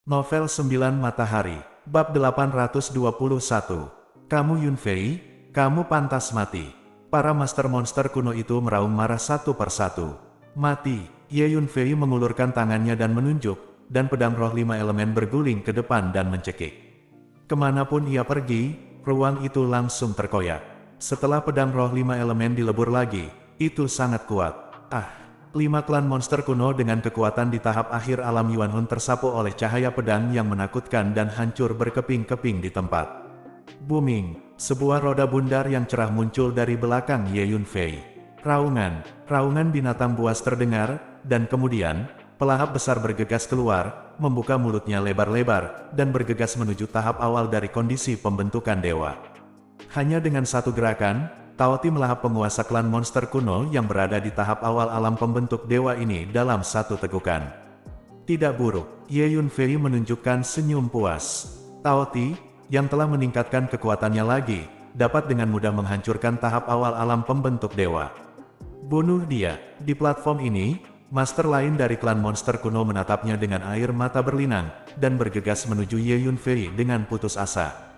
Novel 9 Matahari, Bab 821. Kamu Yunfei, kamu pantas mati. Para master monster kuno itu meraung marah satu persatu. Mati, Ye Yunfei mengulurkan tangannya dan menunjuk, dan pedang roh 5 elemen berguling ke depan dan mencekik. Kemanapun ia pergi, ruang itu langsung terkoyak. Setelah pedang roh 5 elemen dilebur lagi, itu sangat kuat. 5 klan monster kuno dengan kekuatan di tahap akhir alam Yuan Hun tersapu oleh cahaya pedang yang menakutkan dan hancur berkeping-keping di tempat. Booming, sebuah roda bundar yang cerah muncul dari belakang Ye Yunfei. Raungan binatang buas terdengar, dan kemudian, pelahap besar bergegas keluar, membuka mulutnya lebar-lebar, dan bergegas menuju tahap awal dari kondisi pembentukan dewa. Hanya dengan satu gerakan, Taoti melahap penguasa klan monster kuno yang berada di tahap awal alam pembentuk dewa ini dalam satu tegukan. Tidak buruk, Ye Yunfei menunjukkan senyum puas. Taoti, yang telah meningkatkan kekuatannya lagi, dapat dengan mudah menghancurkan tahap awal alam pembentuk dewa. Bunuh dia. Di platform ini, master lain dari klan monster kuno menatapnya dengan air mata berlinang, dan bergegas menuju Ye Yunfei dengan putus asa.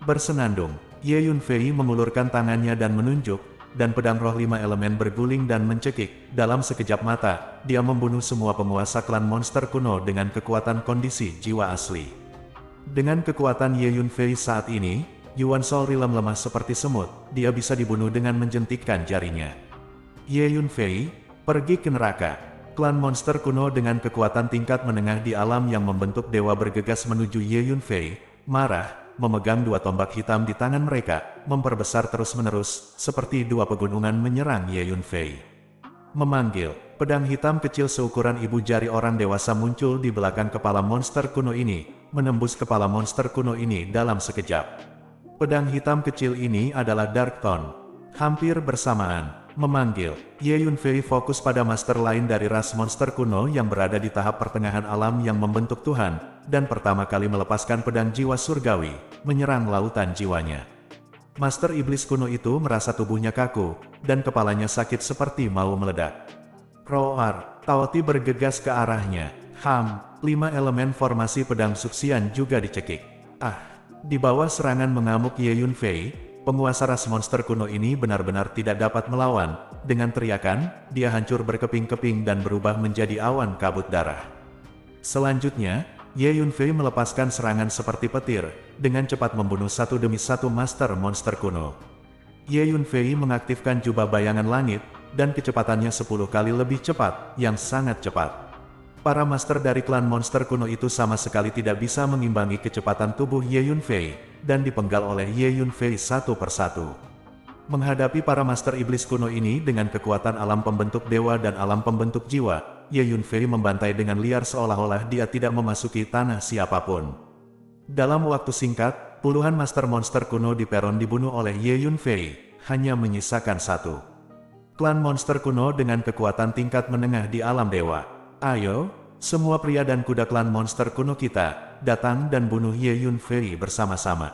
Bersenandung, Ye Yunfei mengulurkan tangannya dan menunjuk, dan pedang roh 5 elemen berguling dan mencekik. Dalam sekejap mata, dia membunuh semua penguasa klan monster kuno dengan kekuatan kondisi jiwa asli. Dengan kekuatan Ye Yunfei saat ini, Yuan Sol Realm lemah seperti semut, dia bisa dibunuh dengan menjentikkan jarinya. Ye Yunfei, pergi ke neraka. Klan monster kuno dengan kekuatan tingkat menengah di alam yang membentuk dewa bergegas menuju Ye Yunfei, marah, memegang 2 tombak hitam di tangan mereka, memperbesar terus-menerus, seperti 2 pegunungan menyerang Ye Yunfei. Memanggil, pedang hitam kecil seukuran ibu jari orang dewasa muncul di belakang kepala monster kuno ini, menembus kepala monster kuno ini dalam sekejap. Pedang hitam kecil ini adalah Dark Tone. Hampir bersamaan, memanggil, Ye Yunfei fokus pada master lain dari ras monster kuno yang berada di tahap pertengahan alam yang membentuk Tuhan, dan pertama kali melepaskan pedang jiwa surgawi, menyerang lautan jiwanya. Master iblis kuno itu merasa tubuhnya kaku, dan kepalanya sakit seperti mau meledak. Roar, Taoti bergegas ke arahnya. 5 elemen formasi pedang Suxian juga dicekik. Di bawah serangan mengamuk Ye Yunfei, penguasa ras monster kuno ini benar-benar tidak dapat melawan. Dengan teriakan, dia hancur berkeping-keping dan berubah menjadi awan kabut darah. Selanjutnya, Ye Yunfei melepaskan serangan seperti petir, dengan cepat membunuh satu demi satu master monster kuno. Ye Yunfei mengaktifkan jubah bayangan langit, dan kecepatannya 10 kali lebih cepat, yang sangat cepat. Para master dari klan monster kuno itu sama sekali tidak bisa mengimbangi kecepatan tubuh Ye Yunfei, dan dipenggal oleh Ye Yunfei satu persatu. Menghadapi para master iblis kuno ini dengan kekuatan alam pembentuk dewa dan alam pembentuk jiwa, Ye Yunfei membantai dengan liar seolah-olah dia tidak memasuki tanah siapapun. Dalam waktu singkat, puluhan master monster kuno di peron dibunuh oleh Ye Yunfei, hanya menyisakan 1. Klan monster kuno dengan kekuatan tingkat menengah di alam dewa. Ayo, semua pria dan kuda klan monster kuno kita, datang dan bunuh Ye Yunfei bersama-sama.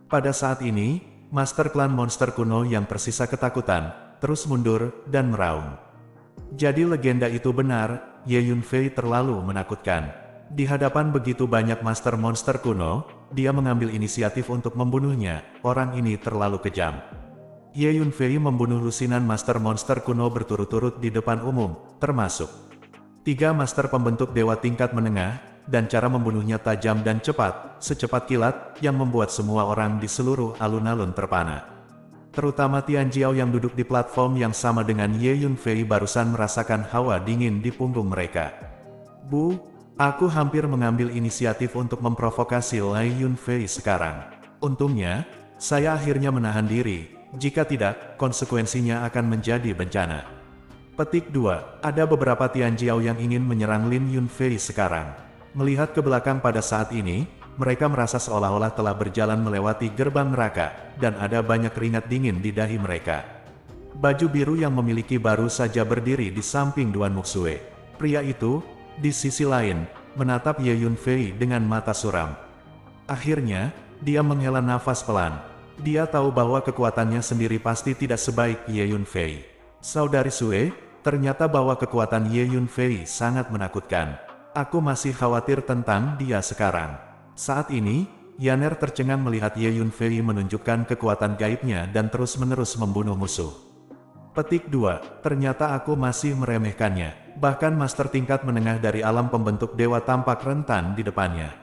Pada saat ini, master klan monster kuno yang tersisa ketakutan, terus mundur, dan meraung. Jadi legenda itu benar, Ye Yunfei terlalu menakutkan. Di hadapan begitu banyak master monster kuno, dia mengambil inisiatif untuk membunuhnya. Orang ini terlalu kejam. Ye Yunfei membunuh lusinan master monster kuno berturut-turut di depan umum, termasuk 3 master pembentuk dewa tingkat menengah, dan cara membunuhnya tajam dan cepat, secepat kilat, yang membuat semua orang di seluruh alun-alun terpana. Terutama Tian Jiao yang duduk di platform yang sama dengan Ye Yunfei barusan merasakan hawa dingin di punggung mereka. Aku hampir mengambil inisiatif untuk memprovokasi Ye Yunfei sekarang. Untungnya, saya akhirnya menahan diri, jika tidak, konsekuensinya akan menjadi bencana. Petik 2. Ada beberapa Tian Jiao yang ingin menyerang Lin Yunfei sekarang. Melihat ke belakang pada saat ini, mereka merasa seolah-olah telah berjalan melewati gerbang neraka, dan ada banyak keringat dingin di dahi mereka. Baju biru yang memiliki baru saja berdiri di samping Duan Muxue. Pria itu, di sisi lain, menatap Ye Yunfei dengan mata suram. Akhirnya, dia menghela nafas pelan. Dia tahu bahwa kekuatannya sendiri pasti tidak sebaik Ye Yunfei. Saudari Sue, ternyata bahwa kekuatan Ye Yunfei sangat menakutkan. Aku masih khawatir tentang dia sekarang. Saat ini, Yaner tercengang melihat Ye Yunfei menunjukkan kekuatan gaibnya dan terus-menerus membunuh musuh. Petik 2. Ternyata aku masih meremehkannya. Bahkan master tingkat menengah dari alam pembentuk dewa tampak rentan di depannya.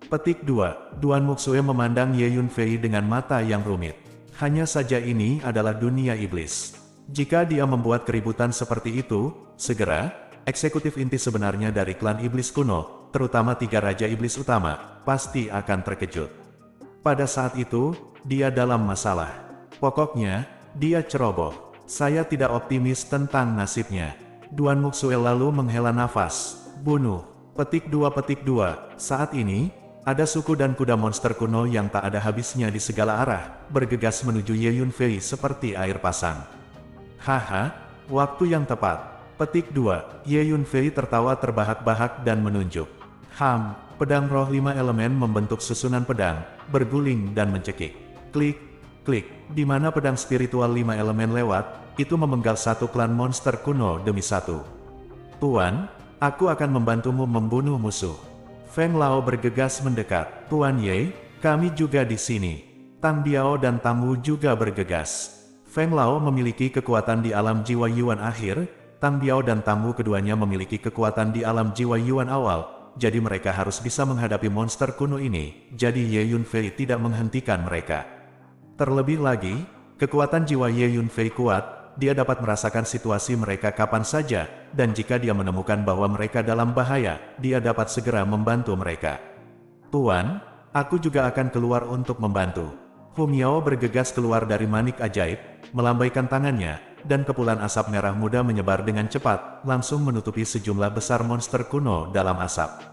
Petik 2. Duan Muxue memandang Ye Yunfei dengan mata yang rumit. Hanya saja ini adalah dunia iblis. Jika dia membuat keributan seperti itu, segera, eksekutif inti sebenarnya dari klan iblis kuno, terutama 3 raja iblis utama, pasti akan terkejut. Pada saat itu, dia dalam masalah. Pokoknya, dia ceroboh. Saya tidak optimis tentang nasibnya. Duan Muxue lalu menghela nafas. Bunuh. Petik 2. Saat ini, ada suku dan kuda monster kuno yang tak ada habisnya di segala arah, bergegas menuju Ye Yunfei seperti air pasang. Haha, waktu yang tepat. Petik 2. Ye Yunfei tertawa terbahak-bahak dan menunjuk. Pedang roh 5 elemen membentuk susunan pedang, berguling dan mencekik. Klik, klik, di mana pedang spiritual 5 elemen lewat, itu memenggal satu klan monster kuno demi satu. Tuan, aku akan membantumu membunuh musuh. Feng Lao bergegas mendekat. Tuan Ye, kami juga di sini. Tang Biao dan Tang Wu juga bergegas. Feng Lao memiliki kekuatan di alam jiwa Yuan akhir, Tang Biao dan Tang Wu keduanya memiliki kekuatan di alam jiwa Yuan awal, jadi mereka harus bisa menghadapi monster kuno ini, jadi Ye Yunfei tidak menghentikan mereka. Terlebih lagi, kekuatan jiwa Ye Yunfei kuat, dia dapat merasakan situasi mereka kapan saja, dan jika dia menemukan bahwa mereka dalam bahaya, dia dapat segera membantu mereka. Tuan, aku juga akan keluar untuk membantu. Hu Miao bergegas keluar dari manik ajaib, melambaikan tangannya, dan kepulan asap merah muda menyebar dengan cepat, langsung menutupi sejumlah besar monster kuno dalam asap.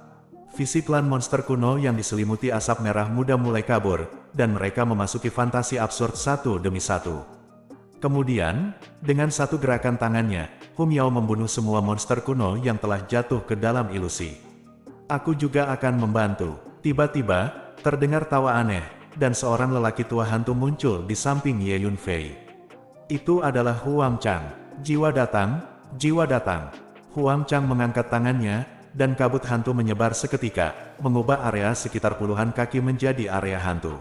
Visi klan monster kuno yang diselimuti asap merah muda mulai kabur, dan mereka memasuki fantasi absurd satu demi satu. Kemudian, dengan satu gerakan tangannya, Hu Miao membunuh semua monster kuno yang telah jatuh ke dalam ilusi. Aku juga akan membantu. Tiba-tiba, terdengar tawa aneh, dan seorang lelaki tua hantu muncul di samping Ye Yunfei. Itu adalah Huang Chang. Jiwa datang, jiwa datang. Huang Chang mengangkat tangannya, dan kabut hantu menyebar seketika, mengubah area sekitar puluhan kaki menjadi area hantu.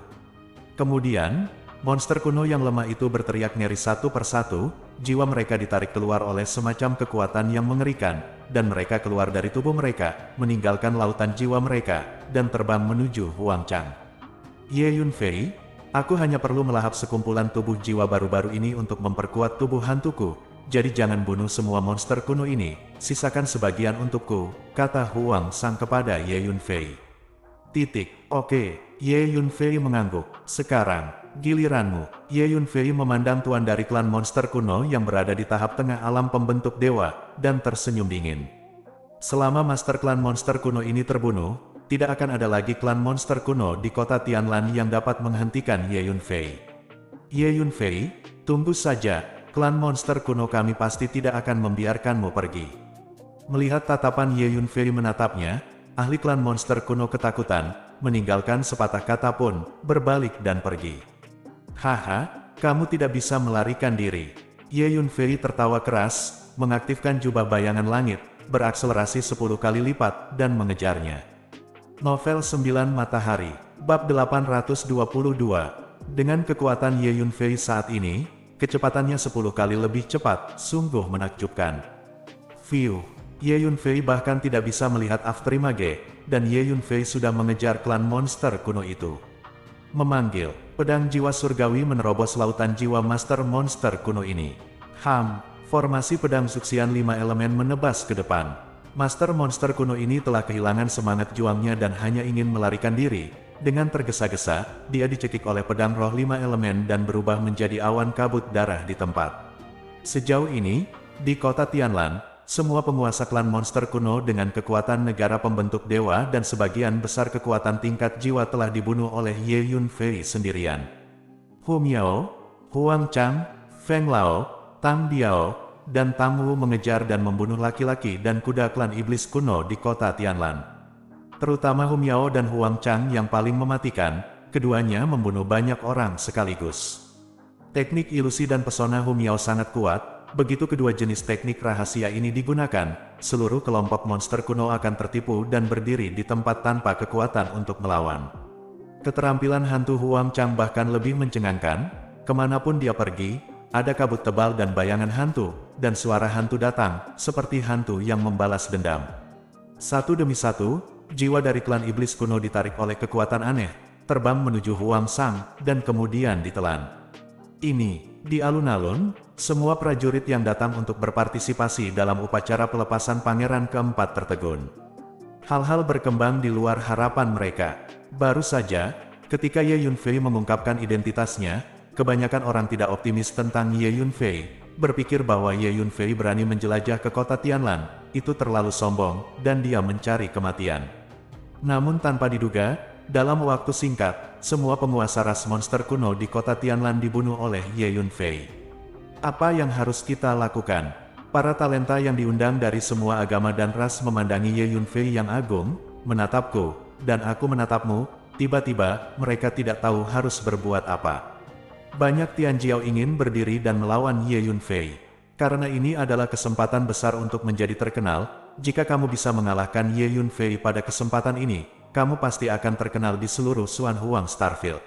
Kemudian, monster kuno yang lemah itu berteriak nyaris satu persatu, jiwa mereka ditarik keluar oleh semacam kekuatan yang mengerikan, dan mereka keluar dari tubuh mereka, meninggalkan lautan jiwa mereka, dan terbang menuju Huang Chang. Ye Yunfei, aku hanya perlu melahap sekumpulan tubuh jiwa baru-baru ini untuk memperkuat tubuh hantuku, jadi jangan bunuh semua monster kuno ini, sisakan sebagian untukku, kata Huang Sang kepada Ye Yunfei. Oke, Ye Yunfei mengangguk. Sekarang, giliranmu. Ye Yunfei memandang tuan dari klan monster kuno yang berada di tahap tengah alam pembentuk dewa, dan tersenyum dingin. Selama master klan monster kuno ini terbunuh, tidak akan ada lagi klan monster kuno di kota Tianlan yang dapat menghentikan Ye Yunfei. Ye Yunfei, tunggu saja, klan monster kuno kami pasti tidak akan membiarkanmu pergi. Melihat tatapan Ye Yunfei menatapnya, ahli klan monster kuno ketakutan, meninggalkan sepatah kata pun, berbalik dan pergi. Haha, kamu tidak bisa melarikan diri. Ye Yunfei tertawa keras, mengaktifkan jubah bayangan langit, berakselerasi 10 kali lipat, dan mengejarnya. Novel 9 Matahari, Bab 822. Dengan kekuatan Ye Yunfei saat ini, kecepatannya 10 kali lebih cepat, sungguh menakjubkan. View. Ye Yunfei bahkan tidak bisa melihat Afterimage, dan Ye Yunfei sudah mengejar klan monster kuno itu. Memanggil, pedang jiwa surgawi menerobos lautan jiwa master monster kuno ini. Formasi pedang suksian 5 elemen menebas ke depan. Master monster kuno ini telah kehilangan semangat juangnya dan hanya ingin melarikan diri. Dengan tergesa-gesa, dia dicekik oleh pedang roh 5 elemen dan berubah menjadi awan kabut darah di tempat. Sejauh ini, di kota Tianlan, semua penguasa klan monster kuno dengan kekuatan negara pembentuk dewa dan sebagian besar kekuatan tingkat jiwa telah dibunuh oleh Ye Yunfei sendirian. Hu Miao, Huang Chang, Feng Lao, Tang Biao, dan Tang Wu mengejar dan membunuh laki-laki dan kuda klan iblis kuno di kota Tianlan. Terutama Hu Miao dan Huang Chang yang paling mematikan, keduanya membunuh banyak orang sekaligus. Teknik ilusi dan pesona Hu Miao sangat kuat. Begitu kedua jenis teknik rahasia ini digunakan, seluruh kelompok monster kuno akan tertipu dan berdiri di tempat tanpa kekuatan untuk melawan. Keterampilan hantu Huang Chang bahkan lebih mencengangkan, kemanapun dia pergi, ada kabut tebal dan bayangan hantu, dan suara hantu datang, seperti hantu yang membalas dendam. Satu demi satu, jiwa dari klan iblis kuno ditarik oleh kekuatan aneh, terbang menuju Huang Sang, dan kemudian ditelan. Ini, di alun-alun, semua prajurit yang datang untuk berpartisipasi dalam upacara pelepasan pangeran keempat tertegun. Hal-hal berkembang di luar harapan mereka. Baru saja, ketika Ye Yunfei mengungkapkan identitasnya, kebanyakan orang tidak optimis tentang Ye Yunfei, berpikir bahwa Ye Yunfei berani menjelajah ke kota Tianlan, itu terlalu sombong, dan dia mencari kematian. Namun tanpa diduga, dalam waktu singkat, semua penguasa ras monster kuno di kota Tianlan dibunuh oleh Ye Yunfei. Apa yang harus kita lakukan? Para talenta yang diundang dari semua agama dan ras memandangi Ye Yunfei yang agung, menatapku, dan aku menatapmu, tiba-tiba mereka tidak tahu harus berbuat apa. Banyak Tianjiao ingin berdiri dan melawan Ye Yunfei. Karena ini adalah kesempatan besar untuk menjadi terkenal, jika kamu bisa mengalahkan Ye Yunfei pada kesempatan ini, kamu pasti akan terkenal di seluruh Xuan Huang Starfield.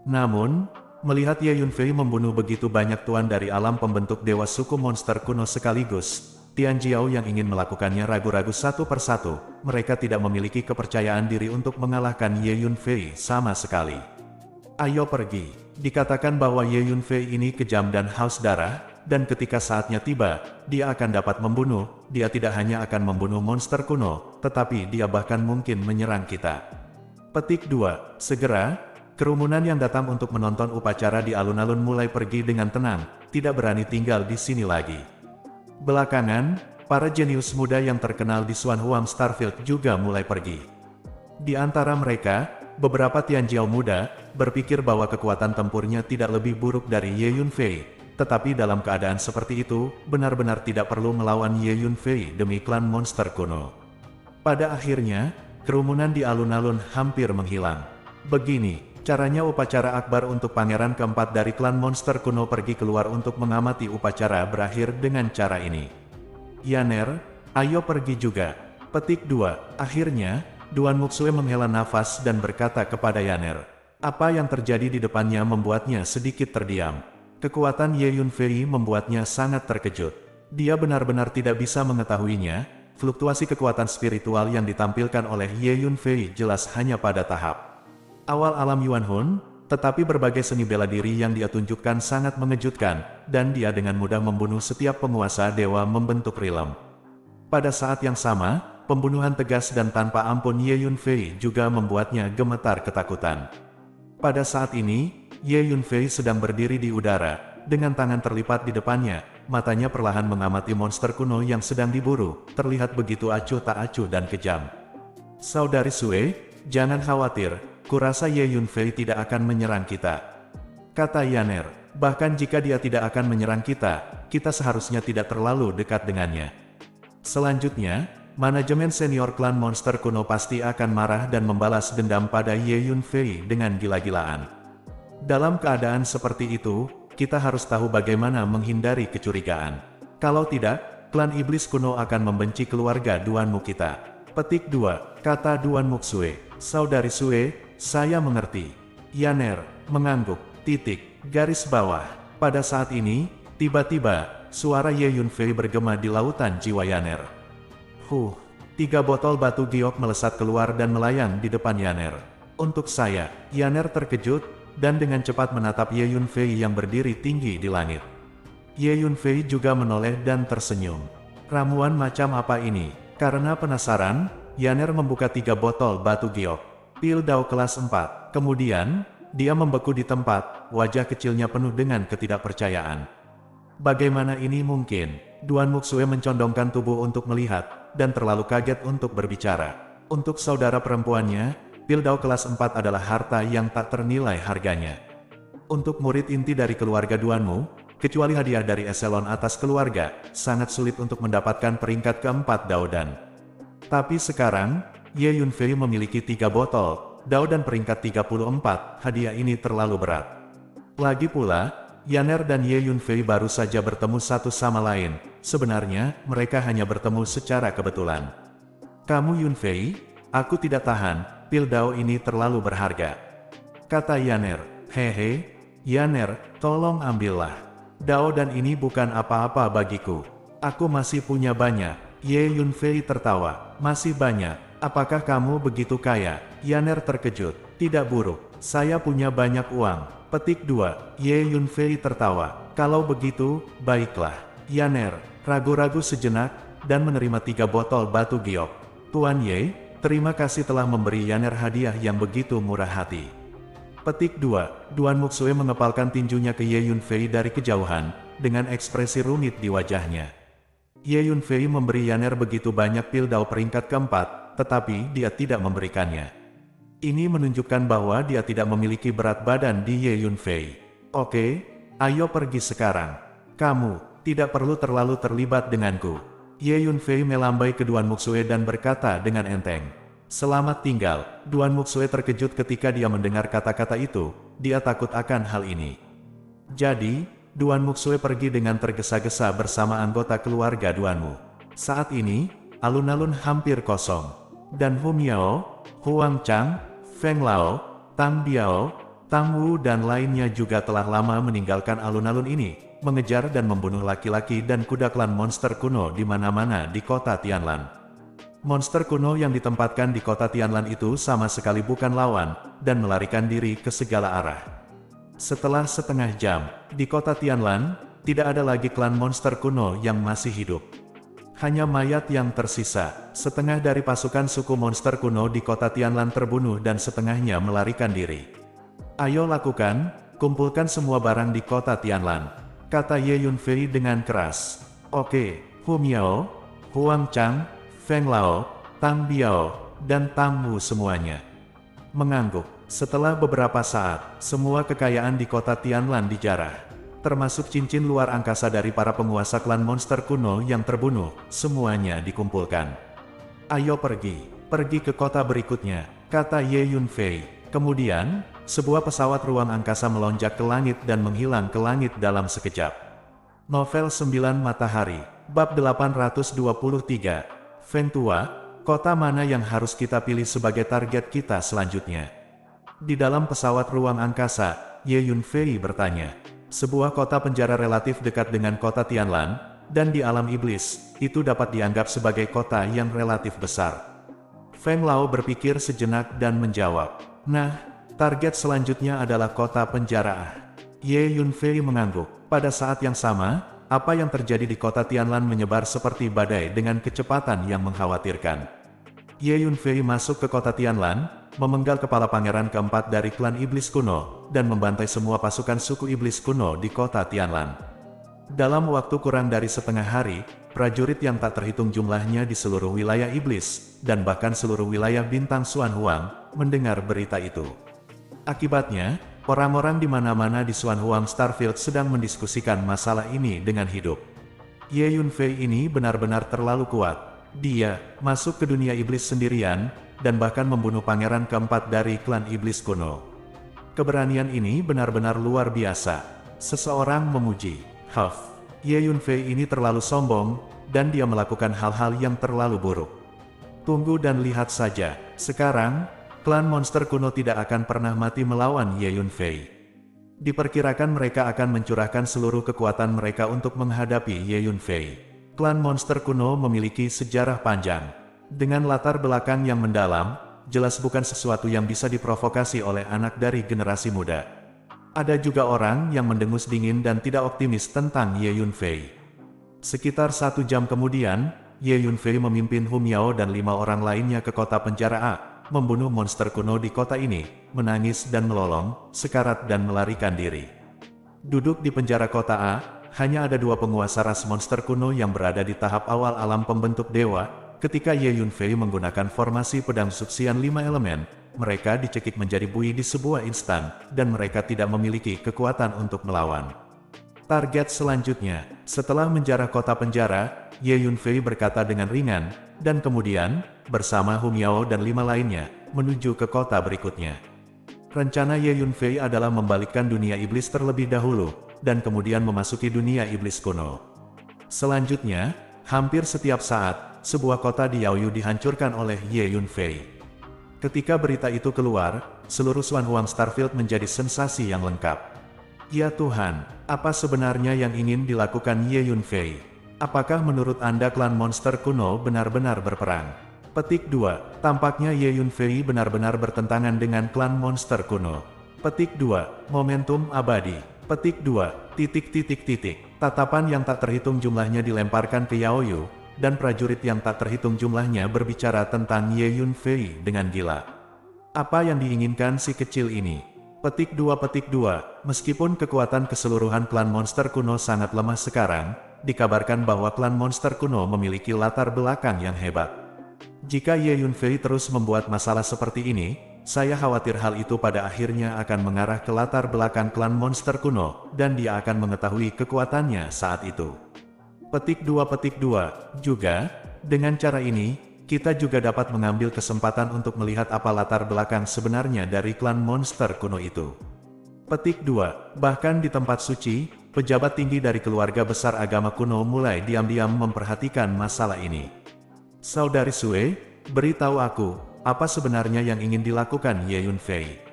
Namun, melihat Ye Yunfei membunuh begitu banyak tuan dari alam pembentuk dewa suku monster kuno sekaligus, Tianjiao yang ingin melakukannya ragu-ragu satu persatu, mereka tidak memiliki kepercayaan diri untuk mengalahkan Ye Yunfei sama sekali. Ayo pergi. Dikatakan bahwa Ye Yunfei ini kejam dan haus darah, dan ketika saatnya tiba, dia akan dapat membunuh. Dia tidak hanya akan membunuh monster kuno, tetapi dia bahkan mungkin menyerang kita. Petik 2. Segera, kerumunan yang datang untuk menonton upacara di alun-alun mulai pergi dengan tenang, tidak berani tinggal di sini lagi. Belakangan, para jenius muda yang terkenal di Xuan Huang Starfield juga mulai pergi. Di antara mereka, beberapa Tianjiao muda berpikir bahwa kekuatan tempurnya tidak lebih buruk dari Ye Yunfei, tetapi dalam keadaan seperti itu, benar-benar tidak perlu melawan Ye Yunfei demi klan monster kuno. Pada akhirnya, kerumunan di alun-alun hampir menghilang. Begini, caranya upacara akbar untuk pangeran keempat dari klan monster kuno pergi keluar untuk mengamati upacara berakhir dengan cara ini. Yaner, ayo pergi juga. Petik 2. Akhirnya, Duan Muxue menghela nafas dan berkata kepada Yaner. Apa yang terjadi di depannya membuatnya sedikit terdiam. Kekuatan Ye Yunfei membuatnya sangat terkejut. Dia benar-benar tidak bisa mengetahuinya. Fluktuasi kekuatan spiritual yang ditampilkan oleh Ye Yunfei jelas hanya pada tahap awal alam Yuan Hun, tetapi berbagai seni bela diri yang dia tunjukkan sangat mengejutkan, dan dia dengan mudah membunuh setiap penguasa dewa membentuk rilem. Pada saat yang sama, pembunuhan tegas dan tanpa ampun Ye Yunfei juga membuatnya gemetar ketakutan. Pada saat ini, Ye Yunfei sedang berdiri di udara, dengan tangan terlipat di depannya, matanya perlahan mengamati monster kuno yang sedang diburu, terlihat begitu acuh tak acuh dan kejam. Saudari Sue, jangan khawatir, kurasa Ye Yunfei tidak akan menyerang kita. Kata Yaner, bahkan jika dia tidak akan menyerang kita, kita seharusnya tidak terlalu dekat dengannya. Selanjutnya, manajemen senior klan monster kuno pasti akan marah dan membalas dendam pada Ye Yunfei dengan gila-gilaan. Dalam keadaan seperti itu, kita harus tahu bagaimana menghindari kecurigaan. Kalau tidak, klan iblis kuno akan membenci keluarga Duanmu kita. Petik 2, kata Duan Muxue. Saudari Sue, saya mengerti. Yaner mengangguk. Garis bawah. Pada saat ini, tiba-tiba, suara Ye Yunfei bergema di lautan jiwa Yaner. 3 botol batu giok melesat keluar dan melayang di depan Yaner. Untuk saya, Yaner terkejut, dan dengan cepat menatap Ye Yunfei yang berdiri tinggi di langit. Ye Yunfei juga menoleh dan tersenyum. Ramuan macam apa ini? Karena penasaran, Yaner membuka 3 botol batu giok. Pil Dao kelas 4. Kemudian, dia membeku di tempat, wajah kecilnya penuh dengan ketidakpercayaan. Bagaimana ini mungkin? Duan Muxue mencondongkan tubuh untuk melihat, dan terlalu kaget untuk berbicara. Untuk saudara perempuannya, pil Dao kelas 4 adalah harta yang tak ternilai harganya. Untuk murid inti dari keluarga Duanmu, kecuali hadiah dari eselon atas keluarga, sangat sulit untuk mendapatkan peringkat keempat Dao Dan. Tapi sekarang, Ye Yunfei memiliki 3 botol Dao dan peringkat 34, hadiah ini terlalu berat. Lagi pula, Yaner dan Ye Yunfei baru saja bertemu satu sama lain, Sebenarnya, mereka hanya bertemu secara kebetulan. Kamu Yunfei? Aku tidak tahan, pil Dao ini terlalu berharga. Kata Yaner. Hehe, Yaner, tolong ambillah. Dao dan ini bukan apa-apa bagiku. Aku masih punya banyak. Ye Yunfei tertawa. Masih banyak? Apakah kamu begitu kaya? Yaner terkejut. Tidak buruk, saya punya banyak uang. Petik 2. Ye Yunfei tertawa. Kalau begitu, baiklah. Yaner ragu-ragu sejenak, dan menerima 3 botol batu giok. Tuan Ye, terima kasih telah memberi Yaner hadiah yang begitu murah hati. Petik 2. Duan Muxue mengepalkan tinjunya ke Ye Yunfei dari kejauhan, dengan ekspresi rumit di wajahnya. Ye Yunfei memberi Yaner begitu banyak pil Dao peringkat keempat, tetapi dia tidak memberikannya. Ini menunjukkan bahwa dia tidak memiliki berat badan di Ye Yunfei. Oke, ayo pergi sekarang. Kamu tidak perlu terlalu terlibat denganku. Ye Yunfei melambai ke Duan Muxue dan berkata dengan enteng. Selamat tinggal. Duan Muxue terkejut ketika dia mendengar kata-kata itu. Dia takut akan hal ini. Jadi, Duan Muxue pergi dengan tergesa-gesa bersama anggota keluarga Duanmu. Saat ini, alun-alun hampir kosong. Dan Hu Miao, Huang Chang, Feng Lao, Tang Biao, Tang Wu dan lainnya juga telah lama meninggalkan alun-alun ini, mengejar dan membunuh laki-laki dan kuda klan monster kuno di mana-mana di kota Tianlan. Monster kuno yang ditempatkan di kota Tianlan itu sama sekali bukan lawan, dan melarikan diri ke segala arah. Setelah setengah jam, di kota Tianlan, tidak ada lagi klan monster kuno yang masih hidup. Hanya mayat yang tersisa. Setengah dari pasukan suku monster kuno di kota Tianlan terbunuh dan setengahnya melarikan diri. Ayo lakukan, kumpulkan semua barang di kota Tianlan, kata Ye Yunfei dengan keras. Oke, Hu Miao, Huang Chang, Feng Lao, Tang Biao, dan Tang Wu semuanya mengangguk. Setelah beberapa saat, semua kekayaan di kota Tianlan dijarah. Termasuk cincin luar angkasa dari para penguasa klan monster kuno yang terbunuh, semuanya dikumpulkan. Ayo pergi ke kota berikutnya, kata Ye Yunfei. Kemudian, sebuah pesawat ruang angkasa melonjak ke langit dan menghilang ke langit dalam sekejap. Novel 9 Matahari, Bab 823, Feng Tua, kota mana yang harus kita pilih sebagai target kita selanjutnya? Di dalam pesawat ruang angkasa, Ye Yunfei bertanya. Sebuah kota penjara relatif dekat dengan kota Tianlan, dan di alam iblis, itu dapat dianggap sebagai kota yang relatif besar. Feng Lao berpikir sejenak dan menjawab. Nah, target selanjutnya adalah kota penjara. Ye Yunfei mengangguk. Pada saat yang sama, apa yang terjadi di kota Tianlan menyebar seperti badai dengan kecepatan yang mengkhawatirkan. Ye Yunfei masuk ke kota Tianlan, memenggal kepala pangeran keempat dari klan iblis kuno, dan membantai semua pasukan suku iblis kuno di kota Tianlan. Dalam waktu kurang dari setengah hari, prajurit yang tak terhitung jumlahnya di seluruh wilayah iblis, dan bahkan seluruh wilayah bintang Xuan Huang, mendengar berita itu. Akibatnya, orang-orang di mana-mana di Xuan Huang Starfield sedang mendiskusikan masalah ini dengan hidup. Ye Yunfei ini benar-benar terlalu kuat. Dia masuk ke dunia iblis sendirian, dan bahkan membunuh pangeran keempat dari klan iblis kuno. Keberanian ini benar-benar luar biasa. Seseorang memuji. Ye Yunfei ini terlalu sombong, dan dia melakukan hal-hal yang terlalu buruk. Tunggu dan lihat saja. Sekarang, klan monster kuno tidak akan pernah mati melawan Ye Yunfei. Diperkirakan mereka akan mencurahkan seluruh kekuatan mereka untuk menghadapi Ye Yunfei. Klan monster kuno memiliki sejarah panjang. Dengan latar belakang yang mendalam, jelas bukan sesuatu yang bisa diprovokasi oleh anak dari generasi muda. Ada juga orang yang mendengus dingin dan tidak optimis tentang Ye Yunfei. Sekitar 1 jam kemudian, Ye Yunfei memimpin Hu Miao dan 5 orang lainnya ke kota penjara A, membunuh monster kuno di kota ini, menangis dan melolong, sekarat dan melarikan diri. Duduk di penjara kota A, hanya ada 2 penguasa ras monster kuno yang berada di tahap awal alam pembentuk dewa. Ketika Ye Yunfei menggunakan formasi pedang suksian 5 elemen, mereka dicekik menjadi bui di sebuah instan, dan mereka tidak memiliki kekuatan untuk melawan. Target selanjutnya, setelah menjarah kota penjara, Ye Yunfei berkata dengan ringan, dan kemudian, bersama Hu Miao dan 5 lainnya, menuju ke kota berikutnya. Rencana Ye Yunfei adalah membalikkan dunia iblis terlebih dahulu, dan kemudian memasuki dunia iblis kuno. Selanjutnya, hampir setiap saat, sebuah kota di Yaoyu dihancurkan oleh Ye Yunfei. Ketika berita itu keluar, seluruh Xuanhuang Starfield menjadi sensasi yang lengkap. Ya Tuhan, apa sebenarnya yang ingin dilakukan Ye Yunfei? Apakah menurut Anda klan monster kuno benar-benar berperang? Petik 2. Tampaknya Ye Yunfei benar-benar bertentangan dengan klan monster kuno. Petik 2. Momentum abadi. Petik 2. Tatapan yang tak terhitung jumlahnya dilemparkan ke Yaoyu, dan prajurit yang tak terhitung jumlahnya berbicara tentang Ye Yunfei dengan gila. Apa yang diinginkan si kecil ini? Petik 2. Meskipun kekuatan keseluruhan klan monster kuno sangat lemah sekarang, dikabarkan bahwa klan monster kuno memiliki latar belakang yang hebat. Jika Ye Yunfei terus membuat masalah seperti ini, saya khawatir hal itu pada akhirnya akan mengarah ke latar belakang klan monster kuno, dan dia akan mengetahui kekuatannya saat itu. Petik 2. Juga, dengan cara ini, kita juga dapat mengambil kesempatan untuk melihat apa latar belakang sebenarnya dari klan monster kuno itu. Petik 2. Bahkan di tempat suci, pejabat tinggi dari keluarga besar agama kuno mulai diam-diam memperhatikan masalah ini. Saudari Sue, beritahu aku, apa sebenarnya yang ingin dilakukan Ye Yunfei?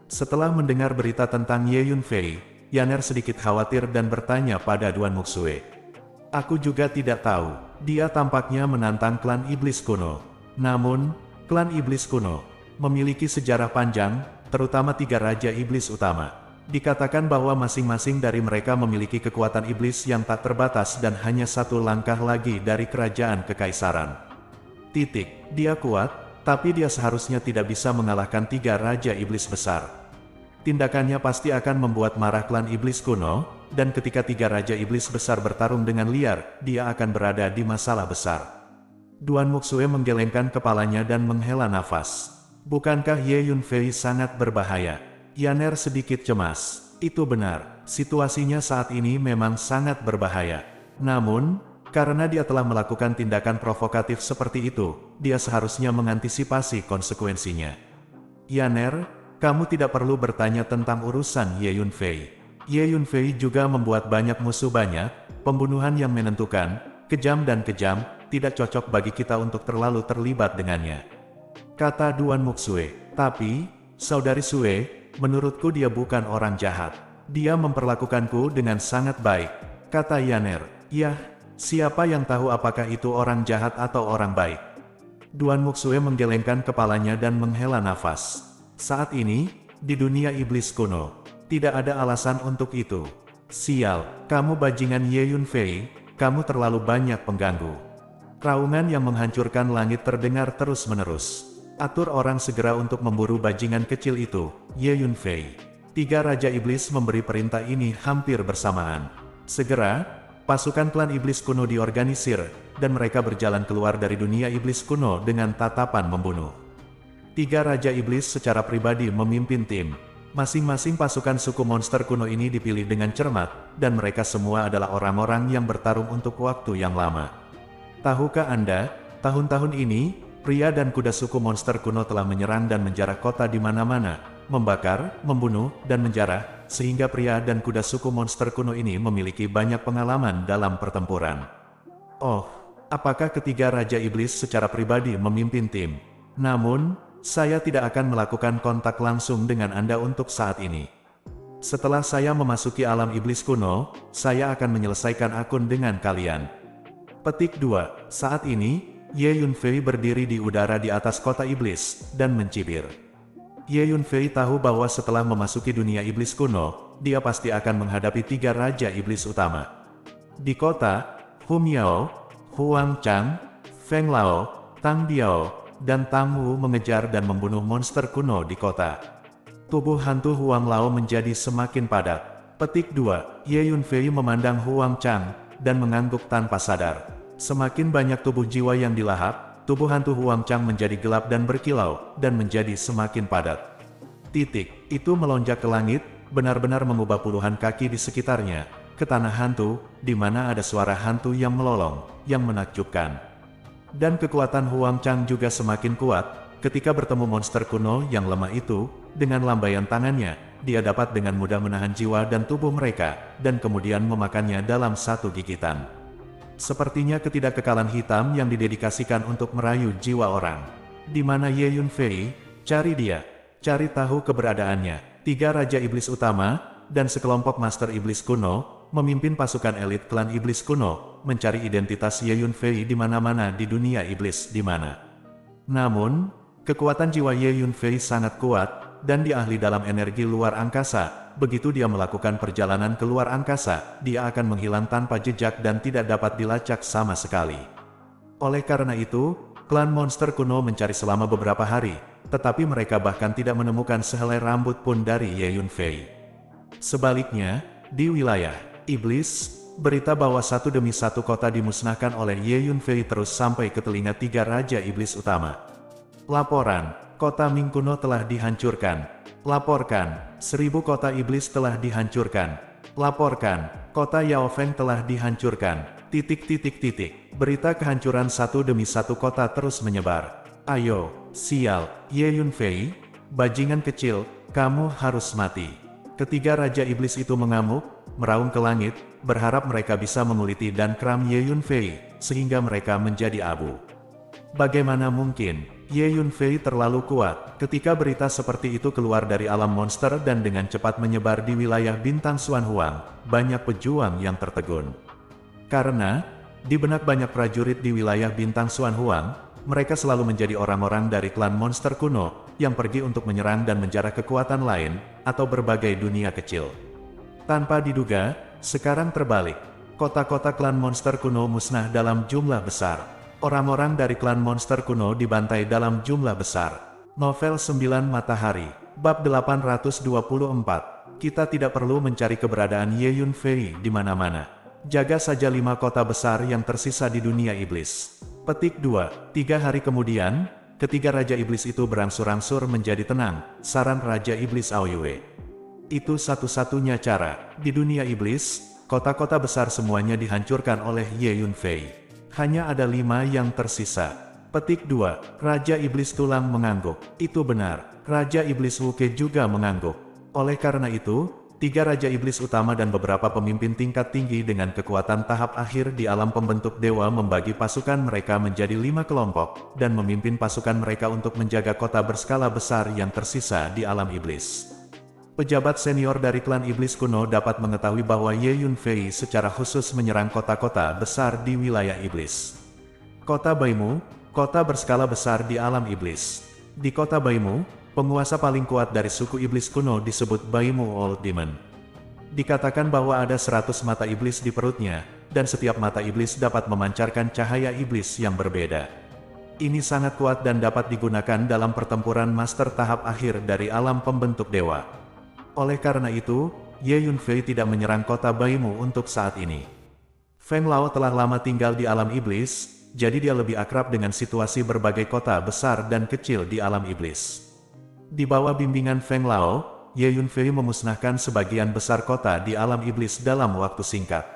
Setelah mendengar berita tentang Ye Yunfei, Yaner sedikit khawatir dan bertanya pada Duan Muxue. Aku juga tidak tahu, dia tampaknya menantang klan iblis kuno. Namun, klan iblis kuno memiliki sejarah panjang, terutama 3 raja iblis utama. Dikatakan bahwa masing-masing dari mereka memiliki kekuatan iblis yang tak terbatas dan hanya 1 langkah lagi dari kerajaan kekaisaran. Dia kuat, tapi dia seharusnya tidak bisa mengalahkan 3 raja iblis besar. Tindakannya pasti akan membuat marah klan iblis kuno, dan ketika 3 raja iblis besar bertarung dengan liar, dia akan berada di masalah besar. Duan Muxue menggelengkan kepalanya dan menghela nafas. Bukankah Ye Yunfei sangat berbahaya? Yaner sedikit cemas. Itu benar, situasinya saat ini memang sangat berbahaya. Namun, karena dia telah melakukan tindakan provokatif seperti itu, dia seharusnya mengantisipasi konsekuensinya. Yaner, kamu tidak perlu bertanya tentang urusan Ye Yunfei. Ye Yunfei juga membuat banyak musuh banyak, pembunuhan yang menentukan, kejam, tidak cocok bagi kita untuk terlalu terlibat dengannya. Kata Duan Muxue. Tapi, Saudari Sue, menurutku dia bukan orang jahat. Dia memperlakukanku dengan sangat baik. Kata Yaner. Yah, siapa yang tahu apakah itu orang jahat atau orang baik? Duan Muxue menggelengkan kepalanya dan menghela nafas. Saat ini, di dunia iblis kuno, tidak ada alasan untuk itu. Sial, kamu bajingan Ye Yunfei, kamu terlalu banyak pengganggu. Raungan yang menghancurkan langit terdengar terus-menerus. Atur orang segera untuk memburu bajingan kecil itu, Ye Yunfei. 3 raja iblis memberi perintah ini hampir bersamaan. Segera, pasukan klan iblis kuno diorganisir, dan mereka berjalan keluar dari dunia iblis kuno dengan tatapan membunuh. 3 raja iblis secara pribadi memimpin tim. Masing-masing pasukan suku monster kuno ini dipilih dengan cermat, dan mereka semua adalah orang-orang yang bertarung untuk waktu yang lama. Tahukah Anda, tahun-tahun ini, pria dan kuda suku monster kuno telah menyerang dan menjarah kota di mana-mana, membakar, membunuh, dan menjarah, sehingga pria dan kuda suku monster kuno ini memiliki banyak pengalaman dalam pertempuran. Oh, apakah ketiga raja iblis secara pribadi memimpin tim? Namun, saya tidak akan melakukan kontak langsung dengan Anda untuk saat ini. Setelah saya memasuki alam iblis kuno, saya akan menyelesaikan akun dengan kalian. Petik 2. Saat ini, Ye Yunfei berdiri di udara di atas kota iblis, dan mencibir. Ye Yunfei tahu bahwa setelah memasuki dunia iblis kuno, dia pasti akan menghadapi 3 raja iblis utama. Di kota, Hu Miao, Huang Chang, Feng Lao, Tang Biao, dan Tang Wu mengejar dan membunuh monster kuno di kota. Tubuh hantu Huang Lao menjadi semakin padat. Petik 2. Ye Yunfei memandang Huang Chang, dan mengangguk tanpa sadar. Semakin banyak tubuh jiwa yang dilahap, tubuh hantu Huang Chang menjadi gelap dan berkilau, dan menjadi semakin padat. Itu melonjak ke langit, benar-benar mengubah puluhan kaki di sekitarnya, ke tanah hantu, di mana ada suara hantu yang melolong, yang menakjubkan. Dan kekuatan Huang Chang juga semakin kuat, ketika bertemu monster kuno yang lemah itu, dengan lambaian tangannya, dia dapat dengan mudah menahan jiwa dan tubuh mereka, dan kemudian memakannya dalam 1 gigitan. Sepertinya ketidakkekalan hitam yang didedikasikan untuk merayu jiwa orang. Di mana Ye Yunfei? Cari dia. Cari tahu keberadaannya. 3 Raja Iblis Utama, dan sekelompok Master Iblis kuno, memimpin pasukan elit klan Iblis kuno, mencari identitas Ye Yunfei di mana-mana di dunia iblis di mana. Namun, kekuatan jiwa Ye Yunfei sangat kuat, dan dia ahli dalam energi luar angkasa. Begitu dia melakukan perjalanan ke luar angkasa, dia akan menghilang tanpa jejak dan tidak dapat dilacak sama sekali. Oleh karena itu, klan monster kuno mencari selama beberapa hari, tetapi mereka bahkan tidak menemukan sehelai rambut pun dari Ye Yunfei. Sebaliknya, di wilayah iblis, berita bahwa satu demi satu kota dimusnahkan oleh Ye Yunfei terus sampai ke telinga 3 Raja Iblis Utama. Laporan, kota Ming kuno telah dihancurkan. Laporkan, 1000 kota iblis telah dihancurkan. Laporkan, kota Yao Feng telah dihancurkan. ... Berita kehancuran satu demi satu kota terus menyebar. Ayo, sial, Ye Yunfei, bajingan kecil, kamu harus mati. Ketiga Raja Iblis itu mengamuk, meraung ke langit, berharap mereka bisa menguliti dan kram Ye Yunfei, sehingga mereka menjadi abu. Bagaimana mungkin? Ye Yunfei terlalu kuat. Ketika berita seperti itu keluar dari alam monster dan dengan cepat menyebar di wilayah bintang Xuanhuang, banyak pejuang yang tertegun. Karena, di benak banyak prajurit di wilayah bintang Xuanhuang, mereka selalu menjadi orang-orang dari klan monster kuno, yang pergi untuk menyerang dan menjarah kekuatan lain, atau berbagai dunia kecil. Tanpa diduga, sekarang terbalik. Kota-kota klan monster kuno musnah dalam jumlah besar. Orang-orang dari klan monster kuno dibantai dalam jumlah besar. Novel 9 Matahari, Bab 824. Kita tidak perlu mencari keberadaan Ye Yunfei di mana-mana. Jaga saja 5 kota besar yang tersisa di dunia iblis. Petik 2. 3 hari kemudian, ketiga Raja Iblis itu berangsur-angsur menjadi tenang, saran Raja Iblis Aoyue. Itu satu-satunya cara. Di dunia iblis, kota-kota besar semuanya dihancurkan oleh Ye Yunfei. Hanya ada 5 yang tersisa. Petik 2. Raja Iblis Tulang mengangguk. Itu benar. Raja Iblis Wuke juga mengangguk. Oleh karena itu, 3 Raja Iblis Utama dan beberapa pemimpin tingkat tinggi dengan kekuatan tahap akhir di alam pembentuk dewa membagi pasukan mereka menjadi 5 kelompok, dan memimpin pasukan mereka untuk menjaga kota berskala besar yang tersisa di alam iblis. Pejabat senior dari klan iblis kuno dapat mengetahui bahwa Ye Yunfei secara khusus menyerang kota-kota besar di wilayah iblis. Kota Baimu, kota berskala besar di alam iblis. Di kota Baimu, penguasa paling kuat dari suku iblis kuno disebut Baimu Old Demon. Dikatakan bahwa ada 100 mata iblis di perutnya, dan setiap mata iblis dapat memancarkan cahaya iblis yang berbeda. Ini sangat kuat dan dapat digunakan dalam pertempuran master tahap akhir dari alam pembentuk dewa. Oleh karena itu, Ye Yunfei tidak menyerang kota Baimu untuk saat ini. Feng Lao telah lama tinggal di alam iblis, jadi dia lebih akrab dengan situasi berbagai kota besar dan kecil di alam iblis. Di bawah bimbingan Feng Lao, Ye Yunfei memusnahkan sebagian besar kota di alam iblis dalam waktu singkat.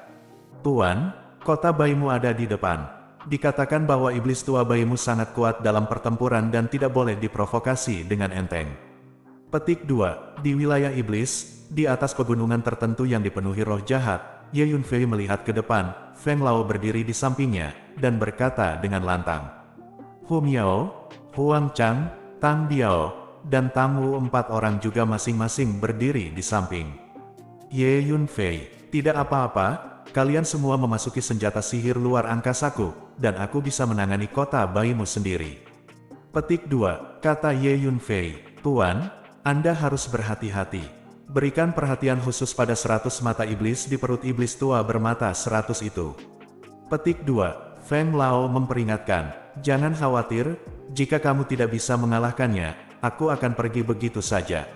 Tuan, kota Baimu ada di depan. Dikatakan bahwa iblis tua Baimu sangat kuat dalam pertempuran dan tidak boleh diprovokasi dengan enteng. Petik 2. Di wilayah iblis, di atas pegunungan tertentu yang dipenuhi roh jahat, Ye Yunfei melihat ke depan, Feng Lao berdiri di sampingnya, dan berkata dengan lantang. Hu Miao, Huang Chang, Tang Biao, dan Tang Wu 4 orang juga masing-masing berdiri di samping. Ye Yunfei, tidak apa-apa, kalian semua memasuki senjata sihir luar angkasaku, dan aku bisa menangani kota Baimu sendiri. Petik 2. Kata Ye Yunfei, Tuan, Anda harus berhati-hati. Berikan perhatian khusus pada 100 mata iblis di perut iblis tua bermata 100 itu. Petik 2. Feng Lao memperingatkan, jangan khawatir, jika kamu tidak bisa mengalahkannya, aku akan pergi begitu saja.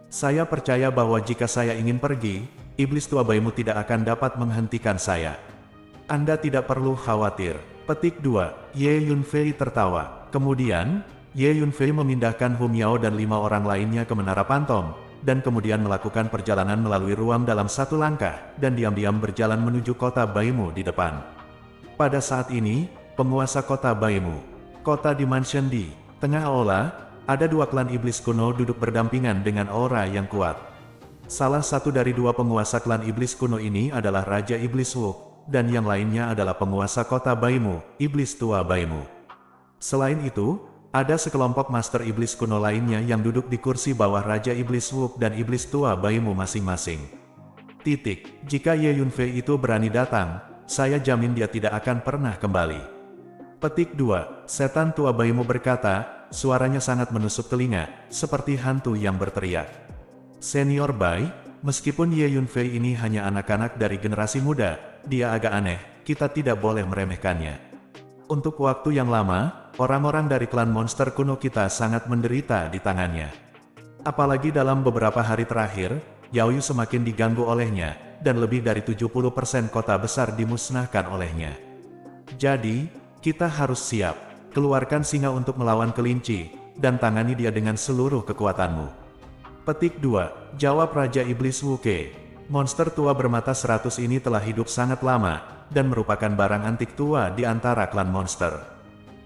Saya percaya bahwa jika saya ingin pergi, iblis tua Baimu tidak akan dapat menghentikan saya. Anda tidak perlu khawatir. Petik 2. Ye Yunfei tertawa. Kemudian, Ye Yunfei memindahkan Hu Miao dan 5 orang lainnya ke Menara Pantom, dan kemudian melakukan perjalanan melalui ruang dalam 1 langkah, dan diam-diam berjalan menuju kota Baimu di depan. Pada saat ini, penguasa kota Baimu, kota Dimension di tengah aula, ada 2 klan iblis kuno duduk berdampingan dengan aura yang kuat. Salah satu dari 2 penguasa klan iblis kuno ini adalah Raja Iblis Wu. dan yang lainnya adalah penguasa kota Baimu, iblis tua Baimu. Selain itu, ada sekelompok master iblis kuno lainnya yang duduk di kursi bawah Raja Iblis Wuk dan iblis tua Baimu masing-masing. Jika Ye Yunfei itu berani datang, saya jamin dia tidak akan pernah kembali. Petik 2. Setan tua Baimu berkata, suaranya sangat menusuk telinga, seperti hantu yang berteriak. Senior Bai, meskipun Ye Yunfei ini hanya anak-anak dari generasi muda, dia agak aneh, kita tidak boleh meremehkannya. Untuk waktu yang lama, orang-orang dari klan monster kuno kita sangat menderita di tangannya. Apalagi dalam beberapa hari terakhir, Yaoyu semakin diganggu olehnya, dan lebih dari 70% kota besar dimusnahkan olehnya. Jadi, kita harus siap, keluarkan singa untuk melawan kelinci, dan tangani dia dengan seluruh kekuatanmu. Petik 2. Jawab Raja Iblis Wuke. Monster tua bermata 100 ini telah hidup sangat lama, dan merupakan barang antik tua di antara klan monster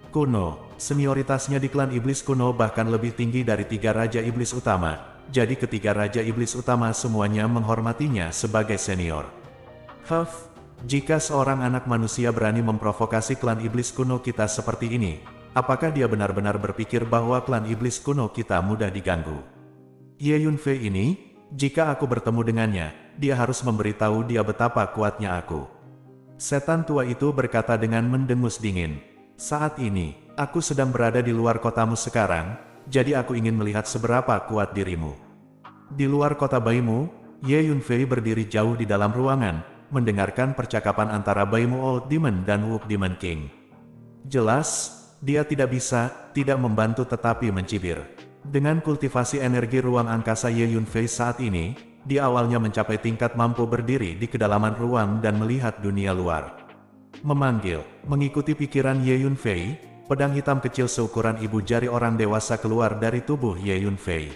kuno. Senioritasnya di klan iblis kuno bahkan lebih tinggi dari 3 Raja Iblis Utama. Jadi ketiga Raja Iblis Utama semuanya menghormatinya sebagai senior. Jika seorang anak manusia berani memprovokasi klan iblis kuno kita seperti ini, apakah dia benar-benar berpikir bahwa klan iblis kuno kita mudah diganggu? Ye Yunfei ini, jika aku bertemu dengannya, dia harus memberitahu dia betapa kuatnya aku. Setan tua itu berkata dengan mendengus dingin. Saat ini, aku sedang berada di luar kotamu sekarang, jadi aku ingin melihat seberapa kuat dirimu. Di luar kota Baimu, Ye Yunfei berdiri jauh di dalam ruangan, mendengarkan percakapan antara Baimu Old Demon dan Wuk Demon King. Jelas, dia tidak membantu tetapi mencibir. Dengan kultivasi energi ruang angkasa Ye Yunfei saat ini, dia awalnya mencapai tingkat mampu berdiri di kedalaman ruang dan melihat dunia luar. Mengikuti pikiran Ye Yunfei, pedang hitam kecil seukuran ibu jari orang dewasa keluar dari tubuh Ye Yunfei.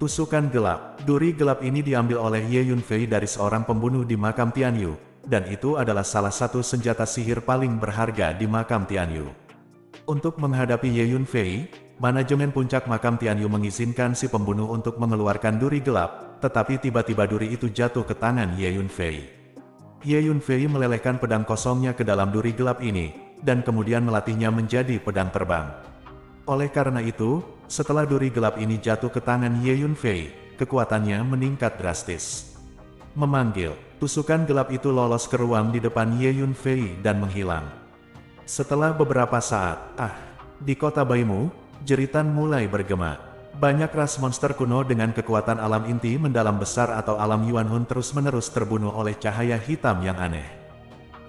Tusukan gelap, duri gelap ini diambil oleh Ye Yunfei dari seorang pembunuh di makam Tianyu, dan itu adalah salah satu senjata sihir paling berharga di makam Tianyu. Untuk menghadapi Ye Yunfei, manajemen puncak makam Tianyu mengizinkan si pembunuh untuk mengeluarkan duri gelap, tetapi tiba-tiba duri itu jatuh ke tangan Ye Yunfei. Ye Yunfei melelehkan pedang kosongnya ke dalam duri gelap ini, dan kemudian melatihnya menjadi pedang terbang. Oleh karena itu, setelah duri gelap ini jatuh ke tangan Ye Yunfei, kekuatannya meningkat drastis. Tusukan gelap itu lolos ke ruang di depan Ye Yunfei dan menghilang. Setelah beberapa saat, di kota Baimu, jeritan mulai bergema. Banyak ras monster kuno dengan kekuatan alam inti mendalam besar atau alam Yuanhun terus-menerus terbunuh oleh cahaya hitam yang aneh.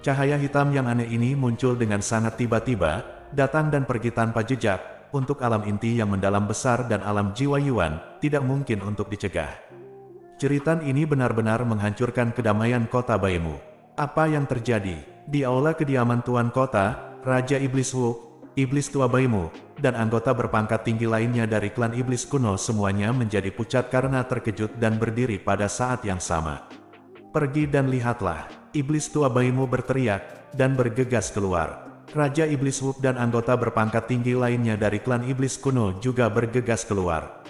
Cahaya hitam yang aneh ini muncul dengan sangat tiba-tiba, datang dan pergi tanpa jejak. Untuk alam inti yang mendalam besar dan alam jiwa Yuan, tidak mungkin untuk dicegah. Jeritan ini benar-benar menghancurkan kedamaian kota Baimu. Apa yang terjadi? Di aula kediaman Tuan Kota, Raja Iblis Wuk, Iblis tua Baimu, dan anggota berpangkat tinggi lainnya dari klan iblis kuno semuanya menjadi pucat karena terkejut dan berdiri pada saat yang sama. Pergi dan lihatlah, Iblis tua Baimu berteriak, dan bergegas keluar. Raja Iblis Wuk dan anggota berpangkat tinggi lainnya dari klan iblis kuno juga bergegas keluar.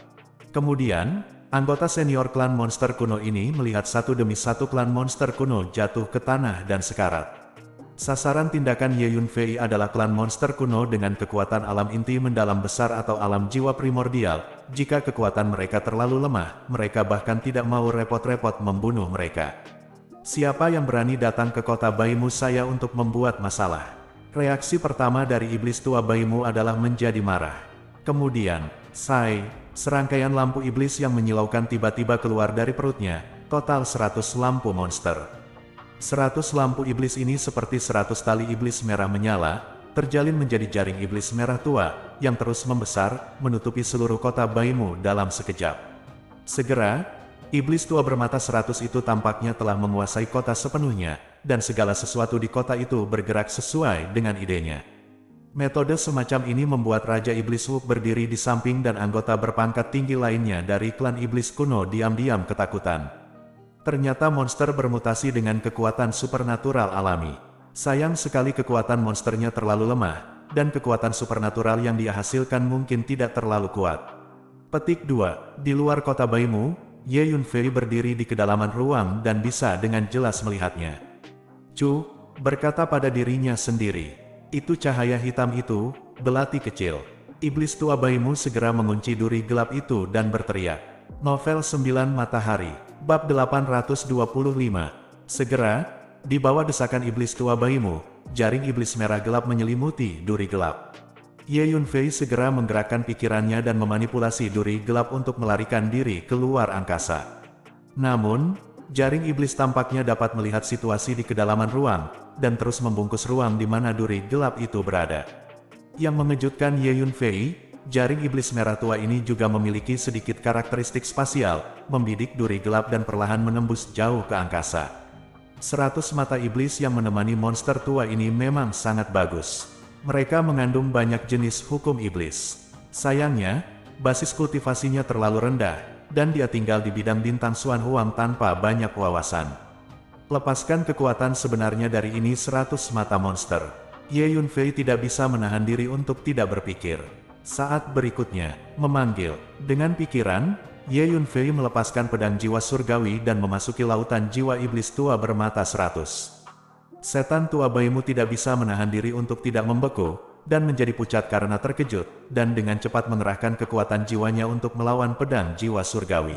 Kemudian, anggota senior klan monster kuno ini melihat satu demi satu klan monster kuno jatuh ke tanah dan sekarat. Sasaran tindakan Ye Yunfei adalah klan monster kuno dengan kekuatan alam inti mendalam besar atau alam jiwa primordial. Jika kekuatan mereka terlalu lemah, mereka bahkan tidak mau repot-repot membunuh mereka. Siapa yang berani datang ke kota Baimu saya untuk membuat masalah? Reaksi pertama dari iblis tua Baimu adalah menjadi marah. Kemudian, serangkaian lampu iblis yang menyilaukan tiba-tiba keluar dari perutnya, total 100 lampu monster. 100 lampu iblis ini seperti 100 tali iblis merah menyala, terjalin menjadi jaring iblis merah tua, yang terus membesar, menutupi seluruh kota Baimu dalam sekejap. Segera, iblis tua bermata 100 itu tampaknya telah menguasai kota sepenuhnya, dan segala sesuatu di kota itu bergerak sesuai dengan idenya. Metode semacam ini membuat Raja Iblis Wuk berdiri di samping dan anggota berpangkat tinggi lainnya dari klan iblis kuno diam-diam ketakutan. Ternyata monster bermutasi dengan kekuatan supernatural alami. Sayang sekali kekuatan monsternya terlalu lemah, dan kekuatan supernatural yang dia hasilkan mungkin tidak terlalu kuat. Petik 2. Di luar kota Baimu, Ye Yunfei berdiri di kedalaman ruang dan bisa dengan jelas melihatnya. berkata pada dirinya sendiri, "Itu cahaya hitam itu, belati kecil." Iblis tua bayimu segera mengunci duri gelap itu dan berteriak. Novel 9 Matahari, bab 825. Segera, di bawah desakan iblis tua bayimu, jaring iblis merah gelap menyelimuti duri gelap. Ye Yunfei segera menggerakkan pikirannya dan memanipulasi duri gelap untuk melarikan diri keluar angkasa. Namun, jaring iblis tampaknya dapat melihat situasi di kedalaman ruang, dan terus membungkus ruang di mana duri gelap itu berada. Yang mengejutkan Ye Yunfei, jaring iblis merah tua ini juga memiliki sedikit karakteristik spasial, membidik duri gelap dan perlahan menembus jauh ke angkasa. 100 mata iblis yang menemani monster tua ini memang sangat bagus. Mereka mengandung banyak jenis hukum iblis. Sayangnya, basis kultivasinya terlalu rendah, dan dia tinggal di bidang bintang Xuan Huang tanpa banyak wawasan. Lepaskan kekuatan sebenarnya dari ini 100 mata monster. Ye Yunfei tidak bisa menahan diri untuk tidak berpikir. Saat berikutnya, memanggil. Dengan pikiran, Ye Yunfei melepaskan pedang jiwa surgawi dan memasuki lautan jiwa iblis tua bermata 100. Setan tua bayimu tidak bisa menahan diri untuk tidak membeku, dan menjadi pucat karena terkejut, dan dengan cepat mengerahkan kekuatan jiwanya untuk melawan pedang jiwa surgawi.